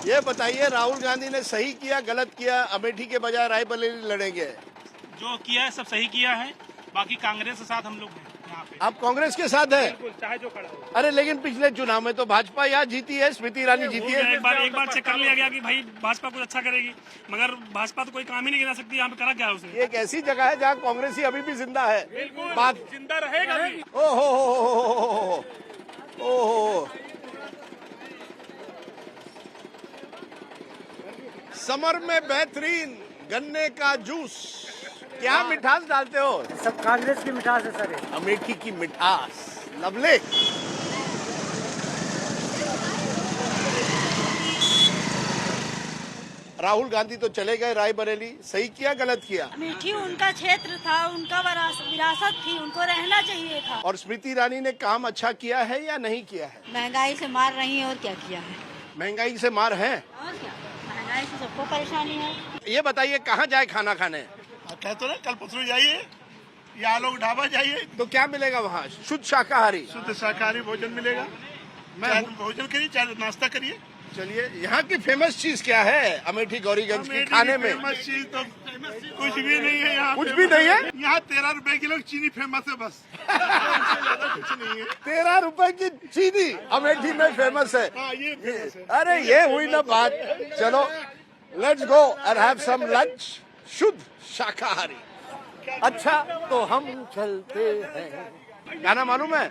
ये बताइए, राहुल गांधी ने सही किया गलत किया? अमेठी के बजाय रायबरेली लड़ेंगे। जो किया है सब सही किया है, बाकी कांग्रेस के साथ हम लोग यहाँ पे। आप कांग्रेस के साथ है? चाहे जो खड़ा हो। अरे लेकिन पिछले चुनाव में तो भाजपा यहाँ जीती है, स्मृति ईरानी जीती है। एक बार चेक कर लिया गया कि भाई भाजपा कुछ अच्छा करेगी, मगर भाजपा तो कोई काम ही नहीं गिना सकती। यहाँ पे करा क्या उसने? एक ऐसी जगह है जहाँ कांग्रेस ही अभी भी जिंदा है। बात जिंदा रहेगा भी। ओहो, समर में बेहतरीन गन्ने का जूस। क्या मिठास डालते हो? सब कांग्रेस की मिठास है सर। अमेठी की मिठास, लवली। राहुल गांधी तो चले गए रायबरेली, सही किया गलत किया? अमेठी उनका क्षेत्र था, उनका विरासत थी, उनको रहना चाहिए था। और स्मृति ईरानी ने काम अच्छा किया है या नहीं किया है? महंगाई से मार रही है और क्या किया है? महंगाई से मार है और क्या, महंगाई से सबको परेशानी है। ये बताइए कहाँ जाए खाना खाने? कहते ना कल परसों जाइए, यहाँ लोग ढाबा जाइए। तो क्या मिलेगा वहाँ? शुद्ध शाकाहारी? शुद्ध शाकाहारी भोजन मिलेगा। चाहे भोजन करिए, चाहे नाश्ता करिए। चलिए, यहाँ की फेमस चीज क्या है अमेठी गौरीगंज के खाने में? फेमस चीज तो कुछ भी नहीं है यहाँ। कुछ भी नहीं है यहाँ? 13 रुपए किलो चीनी फेमस है बस। कुछ नहीं है। 13 रुपए की चीनी अमेठी में फेमस है। हाँ, ये फेमस है। अरे ये हुई ना बात। चलो let's go and have some lunch, शुद्ध शाकाहारी। अच्छा तो हम चलते हैं। गाना मालूम है?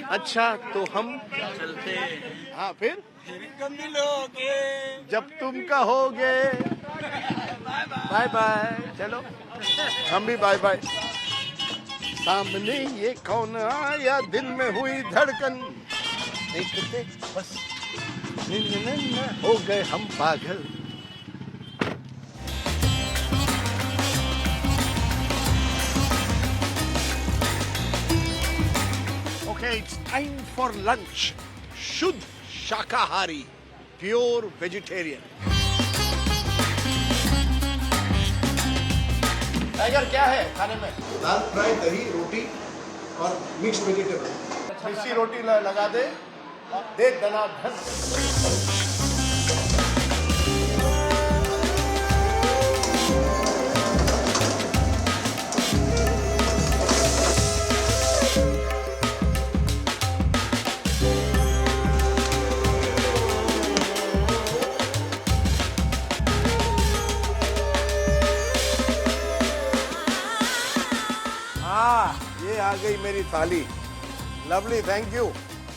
अच्छा तो हम चलते हैं। हाँ फिर मिलोगे जब तुम कहोगे बाय बाय। चलो हम भी बाय बाय। सामने ये कौन आया, दिल में हुई धड़कन, देखते बस। हो गए हम पागल. Okay, it's time for lunch. Shuddh Shakahari, pure vegetarian. Tiger क्या है खाने में? दाल फ्राई, दही, रोटी और मिक्स्ड वेजिटेबल. मिस्सी रोटी लगा दे, दे दनाधन. ये आ गई मेरी थाली. Lovely, thank you.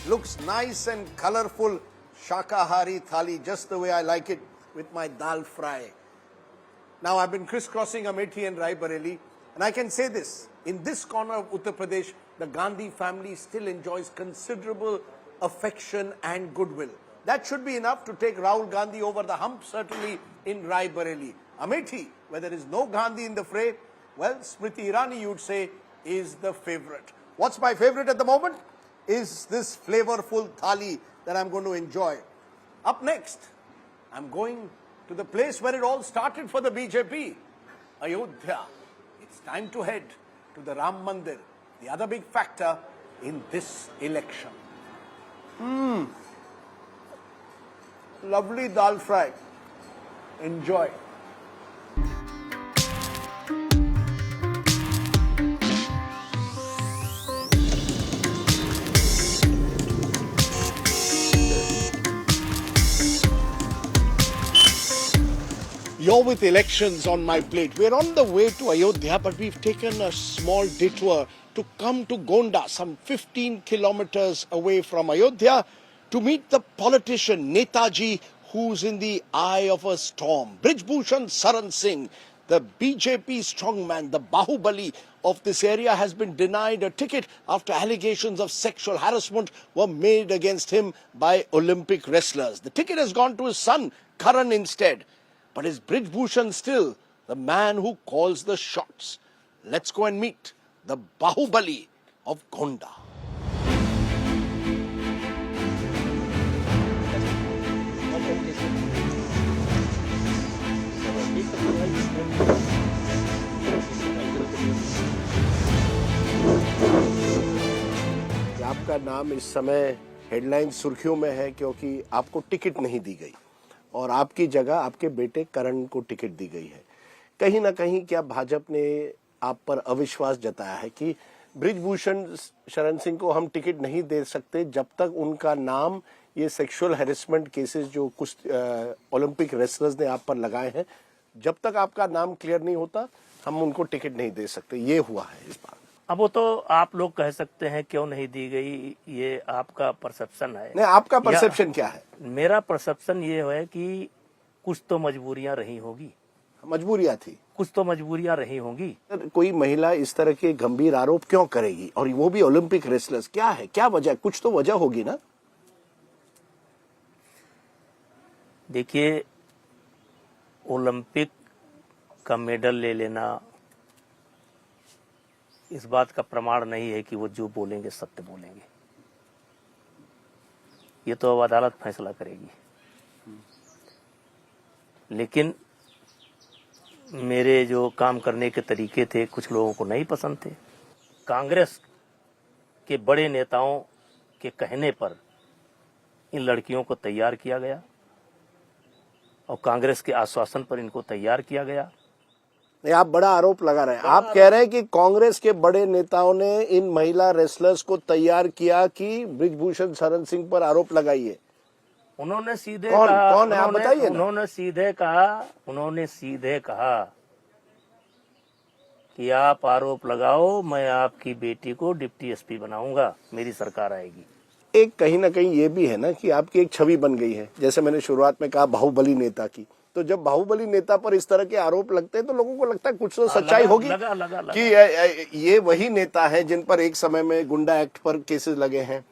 Looks nice and colorful. Shakahari thali, just the way I like it, with my dal fry. Now I've been crisscrossing Amethi and Rai Bareli, and I can say this: in this corner of Uttar Pradesh, the Gandhi family still enjoys considerable affection and goodwill. That should be enough to take Rahul Gandhi over the hump, certainly in Rai Bareli. Amethi, where there is no Gandhi in the fray, well, Smriti Irani, you'd say, is the favorite. What's my favorite at the moment? Is this flavorful thali that I'm going to enjoy. Up next, I'm going to the place where it all started for the BJP, Ayodhya. It's time to head to the Ram Mandir, the other big factor in this election. Lovely dal fry. Enjoy. You're with elections on my plate. We're on the way to Ayodhya, but we've taken a small detour to come to Gonda, some 15 kilometers away from Ayodhya, to meet the politician Netaji, who's in the eye of a storm. Brij Bhushan Saran Singh, the BJP strongman, the Bahubali of this area, has been denied a ticket after allegations of sexual harassment were made against him by Olympic wrestlers. The ticket has gone to his son, Karan, instead. But is Brij Bhushan still the man who calls the shots? Let's go and meet the Bahubali of Gonda. आपका नाम इस समय headline सुर्खियों में है क्योंकि आपको ticket नहीं दी गई और आपकी जगह आपके बेटे करण को टिकट दी गई है. कहीं ना कहीं क्या भाजपा ने आप पर अविश्वास जताया है कि ब्रिज भूषण शरण सिंह को हम टिकट नहीं दे सकते जब तक उनका नाम ये सेक्सुअल हैरेसमेंट केसेस जो कुछ ओलंपिक रेसलर्स ने आप पर लगाए हैं, जब तक आपका नाम क्लियर नहीं होता हम उनको टिकट नहीं दे सकते. ये हुआ है इस बार. अब वो तो आप लोग कह सकते हैं क्यों नहीं दी गई, ये आपका परसेप्शन है. नहीं, आपका परसेप्शन क्या है? मेरा परसेप्शन ये है कि कुछ तो मजबूरियां रही होगी. मजबूरियां थी, कुछ तो मजबूरियां रही होंगी. कोई महिला इस तरह के गंभीर आरोप क्यों करेगी, और वो भी ओलंपिक रेसलर्स? क्या है, क्या वजह? कुछ तो वजह होगी ना. देखिए, ओलंपिक का मेडल ले लेना इस बात का प्रमाण नहीं है कि वो जो बोलेंगे सत्य बोलेंगे. ये तो अब अदालत फैसला करेगी. लेकिन मेरे जो काम करने के तरीके थे कुछ लोगों को नहीं पसंद थे. कांग्रेस के बड़े नेताओं के कहने पर इन लड़कियों को तैयार किया गया और कांग्रेस के आश्वासन पर इनको तैयार किया गया. नहीं, आप बड़ा आरोप लगा रहे हैं. आप कह रहे हैं कि कांग्रेस के बड़े नेताओं ने इन महिला रेसलर्स को तैयार किया कि ब्रिज भूषण शरण सिंह पर आरोप लगाइए. उन्होंने सीधे कौन कहा, कौन है आप बताइए. उन्होंने सीधे कहा कि आप आरोप लगाओ, मैं आपकी बेटी को डिप्टी एसपी बनाऊंगा, मेरी सरकार आएगी. एक कहीं ना कहीं ये भी है ना कि आपकी एक छवि बन गई है, जैसे मैंने शुरुआत में कहा बाहुबली नेता की. तो जब बाहुबली नेता पर इस तरह के आरोप लगते हैं तो लोगों को लगता है कुछ तो सच्चाई होगी कि ये वही नेता है जिन पर एक समय में गुंडा एक्ट पर केसेस लगे हैं,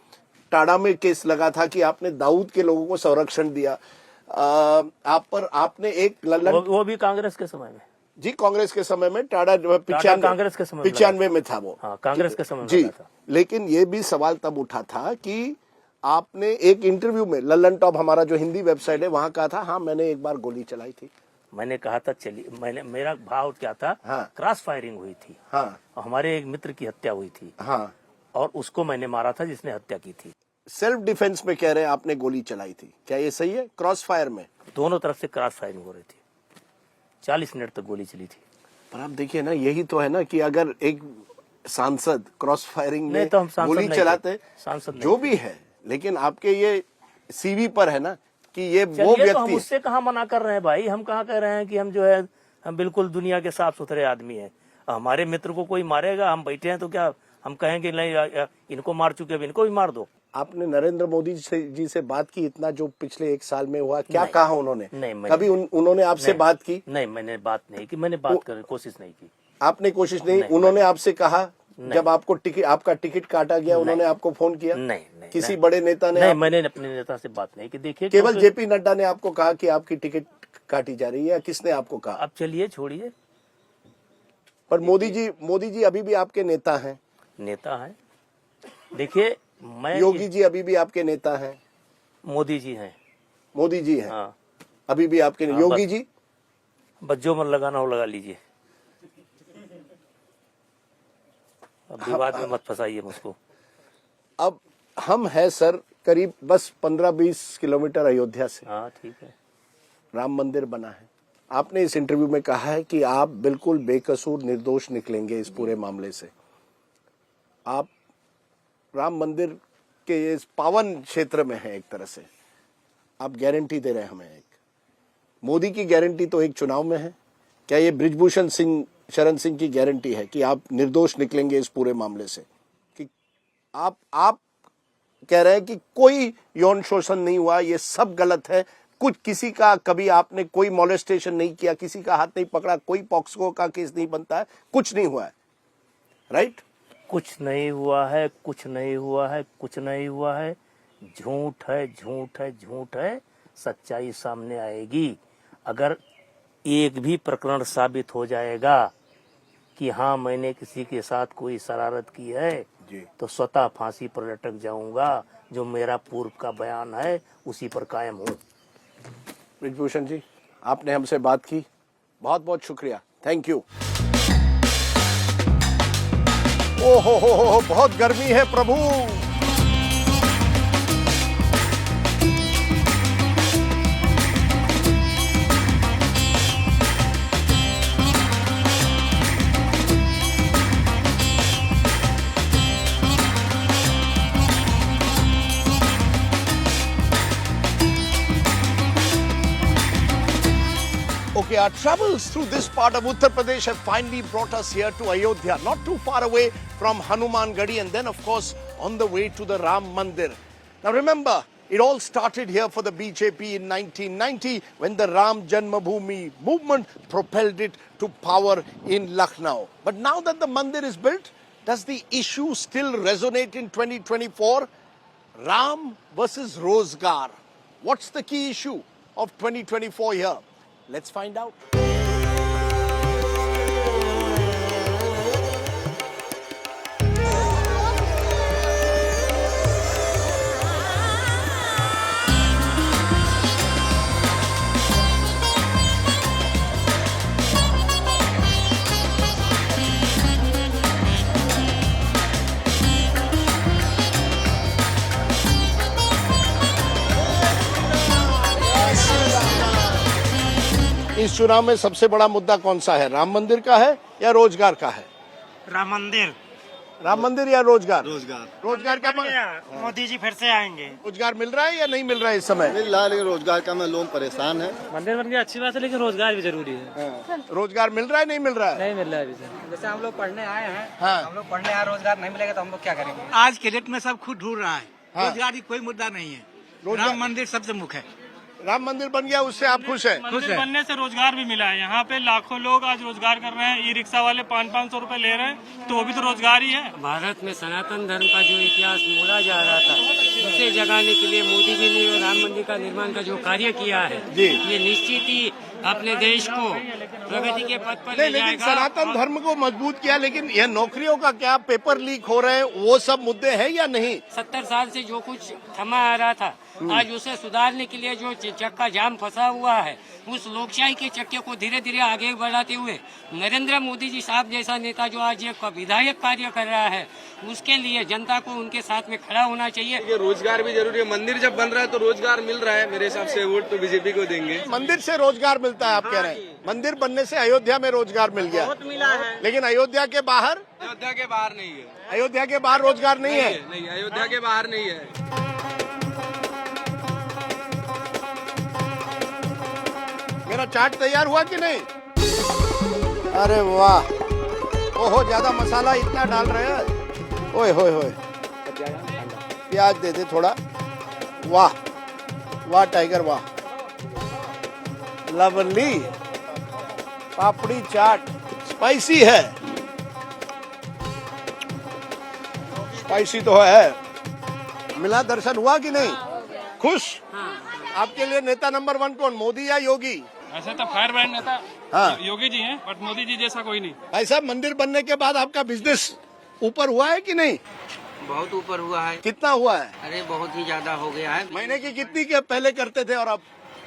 टाड़ा में केस लगा था कि आपने दाऊद के लोगों को संरक्षण दिया, आप पर आपने एक लल्लन, वो भी कांग्रेस के समय में जी, कांग्रेस के समय में टाड़ा कांग्रेस के समय 95 में था वो, हाँ, कांग्रेस के समय में जी। था। लेकिन ये भी सवाल तब उठा था कि आपने एक इंटरव्यू में लल्लन टॉप, हमारा जो हिंदी वेबसाइट है, वहां कहा था हाँ मैंने एक बार गोली चलाई थी। मैंने कहा था चलिए, मेरा भाव क्या था, हाँ, क्रॉस फायरिंग हुई थी, हाँ, हमारे एक मित्र की हत्या हुई थी, हाँ, और उसको मैंने मारा था जिसने हत्या की थी। सेल्फ डिफेंस में कह रहे हैं आपने गोली चलाई थी, क्या ये सही है? क्रॉस फायर में दोनों तरफ से क्रॉस फायरिंग हो रही थी, 40 मिनट तक गोली चली थी। पर आप देखिए ना, यही तो है ना कि अगर एक सांसद क्रॉस फायरिंग में तो हम सांसद गोली नहीं चलाते, सांसद जो भी है, लेकिन आपके ये सीवी पर है ना कि ये वो तो हम व्यक्ति, उससे कहाँ मना कर रहे हैं भाई, हम कहाँ कह रहे हैं कि हम जो है हम बिल्कुल दुनिया के साफ सुथरे आदमी हैं। हमारे मित्र को कोई मारेगा, हम बैठे हैं तो क्या हम कहेंगे नहीं इनको मार चुके, अब इनको भी मार दो। आपने नरेंद्र मोदी जी से बात की, इतना जो पिछले 1 साल में हुआ, क्या कहा उन्होंने? नहीं, कभी उन्होंने आपसे बात की? नहीं, मैंने बात नहीं की, मैंने बात करने की कोशिश नहीं की। आपने कोशिश नहीं? उन्होंने आपसे कहा जब आपको आपका टिकट काटा गया, उन्होंने आपको फोन किया? नहीं, किसी बड़े नेता ने? नहीं, मैंने अपने नेता से बात नहीं की। देखिए, केवल जेपी नड्डा ने आपको कहा कि आपकी टिकट काटी जा रही है, या किसने आपको कहा? अब चलिए छोड़िए। पर मोदी जी अभी भी आपके नेता हैं। नेता हैं, देखिए मैं, योगी जी अभी भी आपके नेता हैं। मोदी जी हैं। मोदी जी हैं, हाँ, अभी भी आपके। हाँ, योगी जी बस जो मन लगाना हो लगा लीजिए, अब विवाद में मत फंसाइए मुझको। अब हम है सर करीब बस 15-20 किलोमीटर अयोध्या से। हाँ ठीक है, राम मंदिर बना है। आपने इस इंटरव्यू में कहा है कि आप बिल्कुल बेकसूर निर्दोष निकलेंगे इस पूरे मामले से। आप राम मंदिर के इस पावन क्षेत्र में हैं, एक तरह से आप गारंटी दे रहे हैं हमें। एक मोदी की गारंटी तो एक चुनाव में है, क्या ये बृजभूषण सिंह शरण सिंह की गारंटी है कि आप निर्दोष निकलेंगे इस पूरे मामले से? कि आप कह रहे हैं कि कोई यौन शोषण नहीं हुआ, ये सब गलत है, कुछ किसी का कभी आपने कोई मॉलेस्टेशन नहीं किया, किसी का हाथ नहीं पकड़ा, कोई पॉक्सो का केस नहीं बनता है, कुछ नहीं हुआ है, राइट? कुछ नहीं हुआ है, कुछ नहीं हुआ है, कुछ नहीं हुआ है, झूठ है, झूठ है, झूठ है। सच्चाई सामने आएगी। अगर एक भी प्रकरण साबित हो जाएगा कि हाँ मैंने किसी के साथ कोई शरारत की है जी, तो स्वतः फांसी पर लटक जाऊंगा। जो मेरा पूर्व का बयान है उसी पर कायम हूँ। बृजभूषण जी, आपने हमसे बात की, बहुत बहुत शुक्रिया, थैंक यू। ओहो, बहुत गर्मी है प्रभु। Okay, our travels through this part of Uttar Pradesh have finally brought us here to Ayodhya, not too far away from Hanuman Gadi, and then of course on the way to the Ram Mandir. Now remember, it all started here for the BJP in 1990 when the Ram Janmabhoomi movement propelled it to power in Lucknow. But now that the Mandir is built, does the issue still resonate in 2024? Ram versus Rozgar. What's the key issue of 2024 here? Let's find out. इस चुनाव में सबसे बड़ा मुद्दा कौन सा है? राम मंदिर का है या रोजगार का है? राम मंदिर। राम मंदिर या रोजगार? रोजगार का मोदी जी फिर से आएंगे। रोजगार मिल रहा है या नहीं मिल रहा है इस समय? मिल रहा है, लेकिन रोजगार का में लोग परेशान है। मंदिर बन गया अच्छी बात है, लेकिन रोजगार भी जरूरी है। रोजगार मिल रहा है, नहीं मिल रहा है? नहीं मिल रहा है अभी सर। जैसे हम लोग पढ़ने आए हैं, हाँ। हम लोग पढ़ने आए, रोजगार नहीं मिलेगा तो हम लोग क्या करेंगे? आज के डेट में सब खुद ढूंढ रहा है, हाँ। रोजगार की कोई मुद्दा नहीं है। राम मंदिर सबसे मुख्य है। राम मंदिर बन गया, उससे आप खुश हैं? मंदिर बनने से रोजगार भी मिला है। यहाँ पे लाखों लोग आज रोजगार कर रहे हैं। ई रिक्शा वाले 500-500 रुपए ले रहे हैं, तो वो भी तो रोजगार ही है। भारत में सनातन धर्म का जो इतिहास मोड़ा जा रहा था, उसे जगाने के लिए मोदी जी ने राम मंदिर का निर्माण का जो कार्य किया है, ये निश्चित ही अपने देश को प्रगति के पथ पर ले लेकिन जाएगा। सनातन धर्म को मजबूत किया, लेकिन यह नौकरियों का क्या, पेपर लीक हो रहे हैं, वो सब मुद्दे हैं या नहीं? 70 साल से जो कुछ थमा आ रहा था, आज उसे सुधारने के लिए जो चक्का जाम फंसा हुआ है, उस लोकशाही के चक्के को धीरे धीरे आगे बढ़ाते हुए नरेंद्र मोदी जी साहब जैसा नेता जो आज एक विधायक कार्य कर रहा है, उसके लिए जनता को उनके साथ में खड़ा होना चाहिए। ये रोजगार भी जरूरी है। मंदिर जब बन रहा है तो रोजगार मिल रहा है। मेरे हिसाब से वोट तो बीजेपी को देंगे। मंदिर से रोजगार मिलता है, आप कह रहे हैं? मंदिर बनने से अयोध्या में रोजगार मिल गया, बहुत मिला है, लेकिन अयोध्या के बाहर? अयोध्या के बाहर नहीं है। अयोध्या के बाहर रोजगार नहीं है? नहीं, अयोध्या के बाहर नहीं है। मेरा चाट तैयार हुआ कि नहीं? अरे वाह, ओहो, ज्यादा मसाला इतना डाल रहे हैं। ओए होए होए, प्याज दे दे थोड़ा। वाह वाह टाइगर वाह, लवली पापड़ी चाट। स्पाइसी है, स्पाइसी तो है। मिला, दर्शन हुआ कि नहीं? खुश? आपके लिए नेता नंबर 1 कौन, मोदी या योगी? ऐसे तो फायर ब्रांड नेता योगी जी हैं, बट मोदी जी जैसा कोई नहीं। भाई साहब, मंदिर बनने के बाद आपका बिजनेस ऊपर हुआ है कि नहीं? बहुत ऊपर हुआ है। कितना हुआ है? अरे बहुत ही ज्यादा हो गया है। महीने की कितनी के पहले करते थे और अब?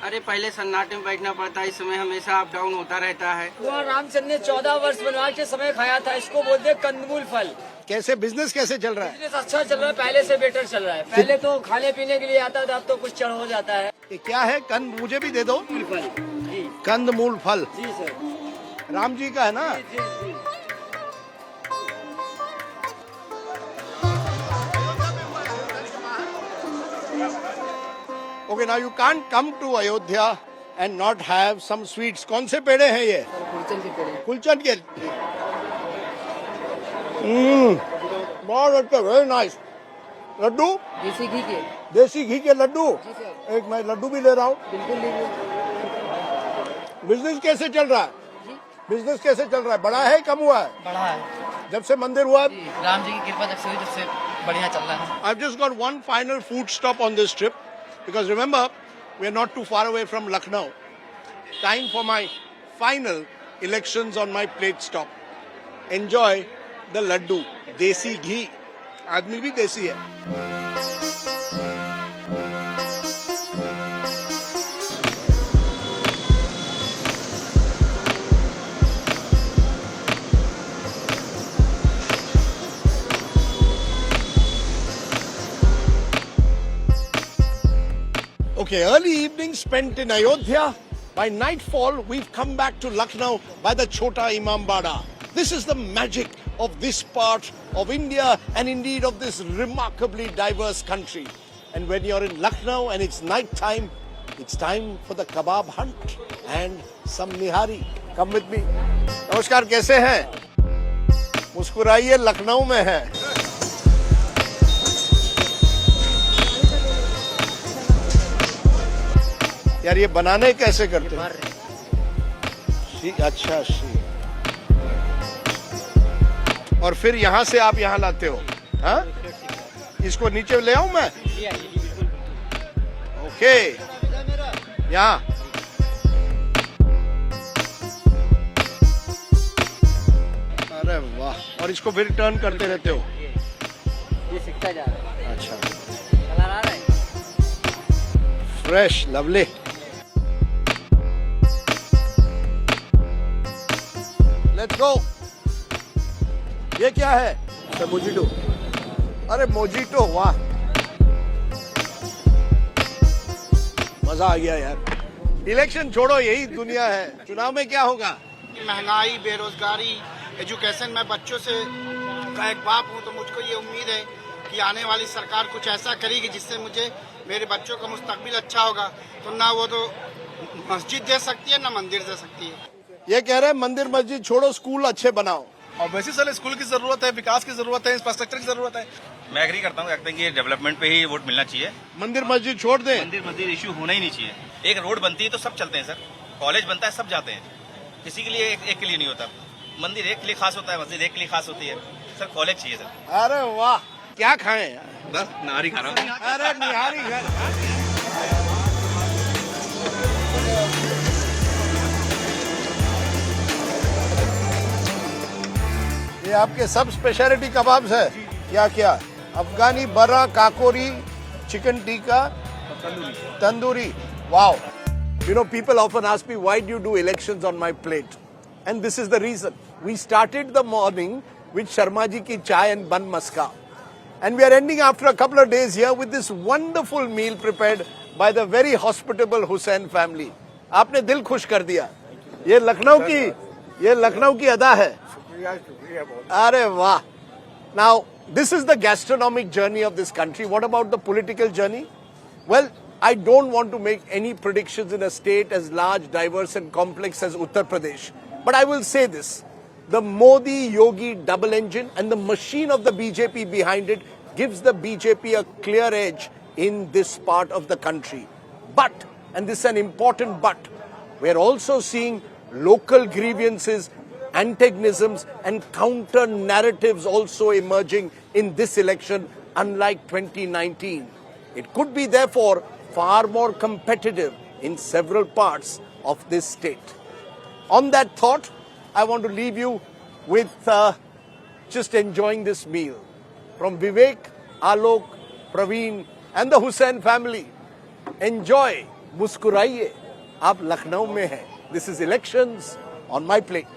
अरे पहले सन्नाटे में बैठना पड़ता है, इस समय हमेशा अप डाउन होता रहता है। भगवान रामचंद्र ने 14 वर्ष वनवास के समय खाया था, इसको बोलते हैं कंदमूल फल। कैसे बिजनेस कैसे चल रहा है? बिजनेस अच्छा चल रहा है, पहले से बेटर चल रहा है। पहले तो खाने पीने के लिए आता था, अब तो कुछ चढ़ हो जाता है। ये क्या है? कंद मुझे भी दे दो। फल जी, कंदमूल फल जी सर, राम जी का है ना? जी जी। Okay, now you can't come to Ayodhya and not have some sweets. कौन से पेड़े हैं ये? कुलचन के पेड़े। कुलचन के। बहुत अच्छे, वेरी नाइस। लड्डू? देसी घी के। देसी घी के लड्डू? जी सर। एक मैं लड्डू भी ले रहा हूँ। बिल्कुल लीजिए। बिजनेस कैसे चल रहा है? बिजनेस कैसे चल रहा है? बड़ा है, कम हुआ है? बड़ा है। जब से मंदिर हुआ? राम जी की कृपा जब से हुई, तब से बढ़िया चल रहा है। I've just got one final food stop on this trip, because remember, we are not too far away from Lucknow. Time for my final elections on my plate stop. Enjoy the laddu, desi ghee. आदमी भी देसी है। Okay, early evening spent in Ayodhya. By nightfall, we've come back to Lucknow by the Chota Imambada. This is the magic of this part of India and indeed of this remarkably diverse country. And when you're in Lucknow and it's night time, it's time for the kebab hunt and some nihari. Come with me. नमस्कार, कैसे हैं? मुस्कुराइए, लखनऊ में है। यार ये बनाने कैसे करते हैं? अच्छा, और फिर यहाँ से आप यहाँ लाते हो? हाँ, इसको नीचे ले आऊं मैं? ओके, यहाँ अरे वाह, और इसको फिर टर्न करते रहते हो? ये सिकता जा रहा है। अच्छा, कलर आ रहा है। Fresh, lovely. Let's go. ये क्या है? मोजिटो। अरे मोजिटो, वाह, मजा आ गया यार। इलेक्शन छोड़ो, यही दुनिया है। चुनाव में क्या होगा? महंगाई, बेरोजगारी, एजुकेशन। मैं बच्चों से का एक बाप हूँ, तो मुझको ये उम्मीद है कि आने वाली सरकार कुछ ऐसा करेगी जिससे मुझे मेरे बच्चों का मुस्तकबिल अच्छा होगा। तो ना वो तो मस्जिद दे सकती है, ना मंदिर दे सकती है। ये कह रहे हैं मंदिर मस्जिद छोड़ो, स्कूल अच्छे बनाओ। और वैसे साले स्कूल की जरूरत है, विकास की जरूरत है, इंफ्रास्ट्रक्चर की जरूरत है। मैं एग्री करता हूँ, लगता है कि डेवलपमेंट पे ही वोट मिलना चाहिए। मंदिर मस्जिद छोड़ दें। मंदिर मस्जिद इश्यू होना ही नहीं चाहिए। एक रोड बनती है तो सब चलते हैं सर, कॉलेज बनता है सब जाते हैं, किसी के लिए एक के लिए नहीं होता। मंदिर एक के लिए खास होता है, मस्जिद एक के लिए खास होती है सर, कॉलेज चाहिए सर। अरे वाह, क्या खाएं यार? बस नारी खा रहा हूँ। अरे निहारी घर। ये आपके सब स्पेशलिटी कबाब्स है? क्या क्या? अफगानी बर्रा, Kakori, chicken tikka, tandoori. Wow. You know, people often ask me, why do you do elections on my plate? And this is the reason. We started the morning with Sharma ji ki chai and bun maska. And we are ending after a couple of days here with this wonderful meal prepared by the very hospitable Hussain family. आपने दिल खुश कर दिया। ये लखनऊ की अदा है। अरे वाह। Now, this is the gastronomic journey of this country. What about the political journey? Well, I don't want to make any predictions in a state as large, diverse and complex as Uttar Pradesh. But I will say this. The Modi-Yogi double engine and the machine of the BJP behind it gives the BJP a clear edge in this part of the country. But, and this is an important but, we are also seeing local grievances, antagonisms and counter narratives also emerging in this election, unlike 2019. It could be therefore far more competitive in several parts of this state. On that thought, I want to leave you with just enjoying this meal. From Vivek, Alok, Praveen and the Hussain family, enjoy, muskuraiye, aap Lucknow mein hai. This is Elections on My Plate.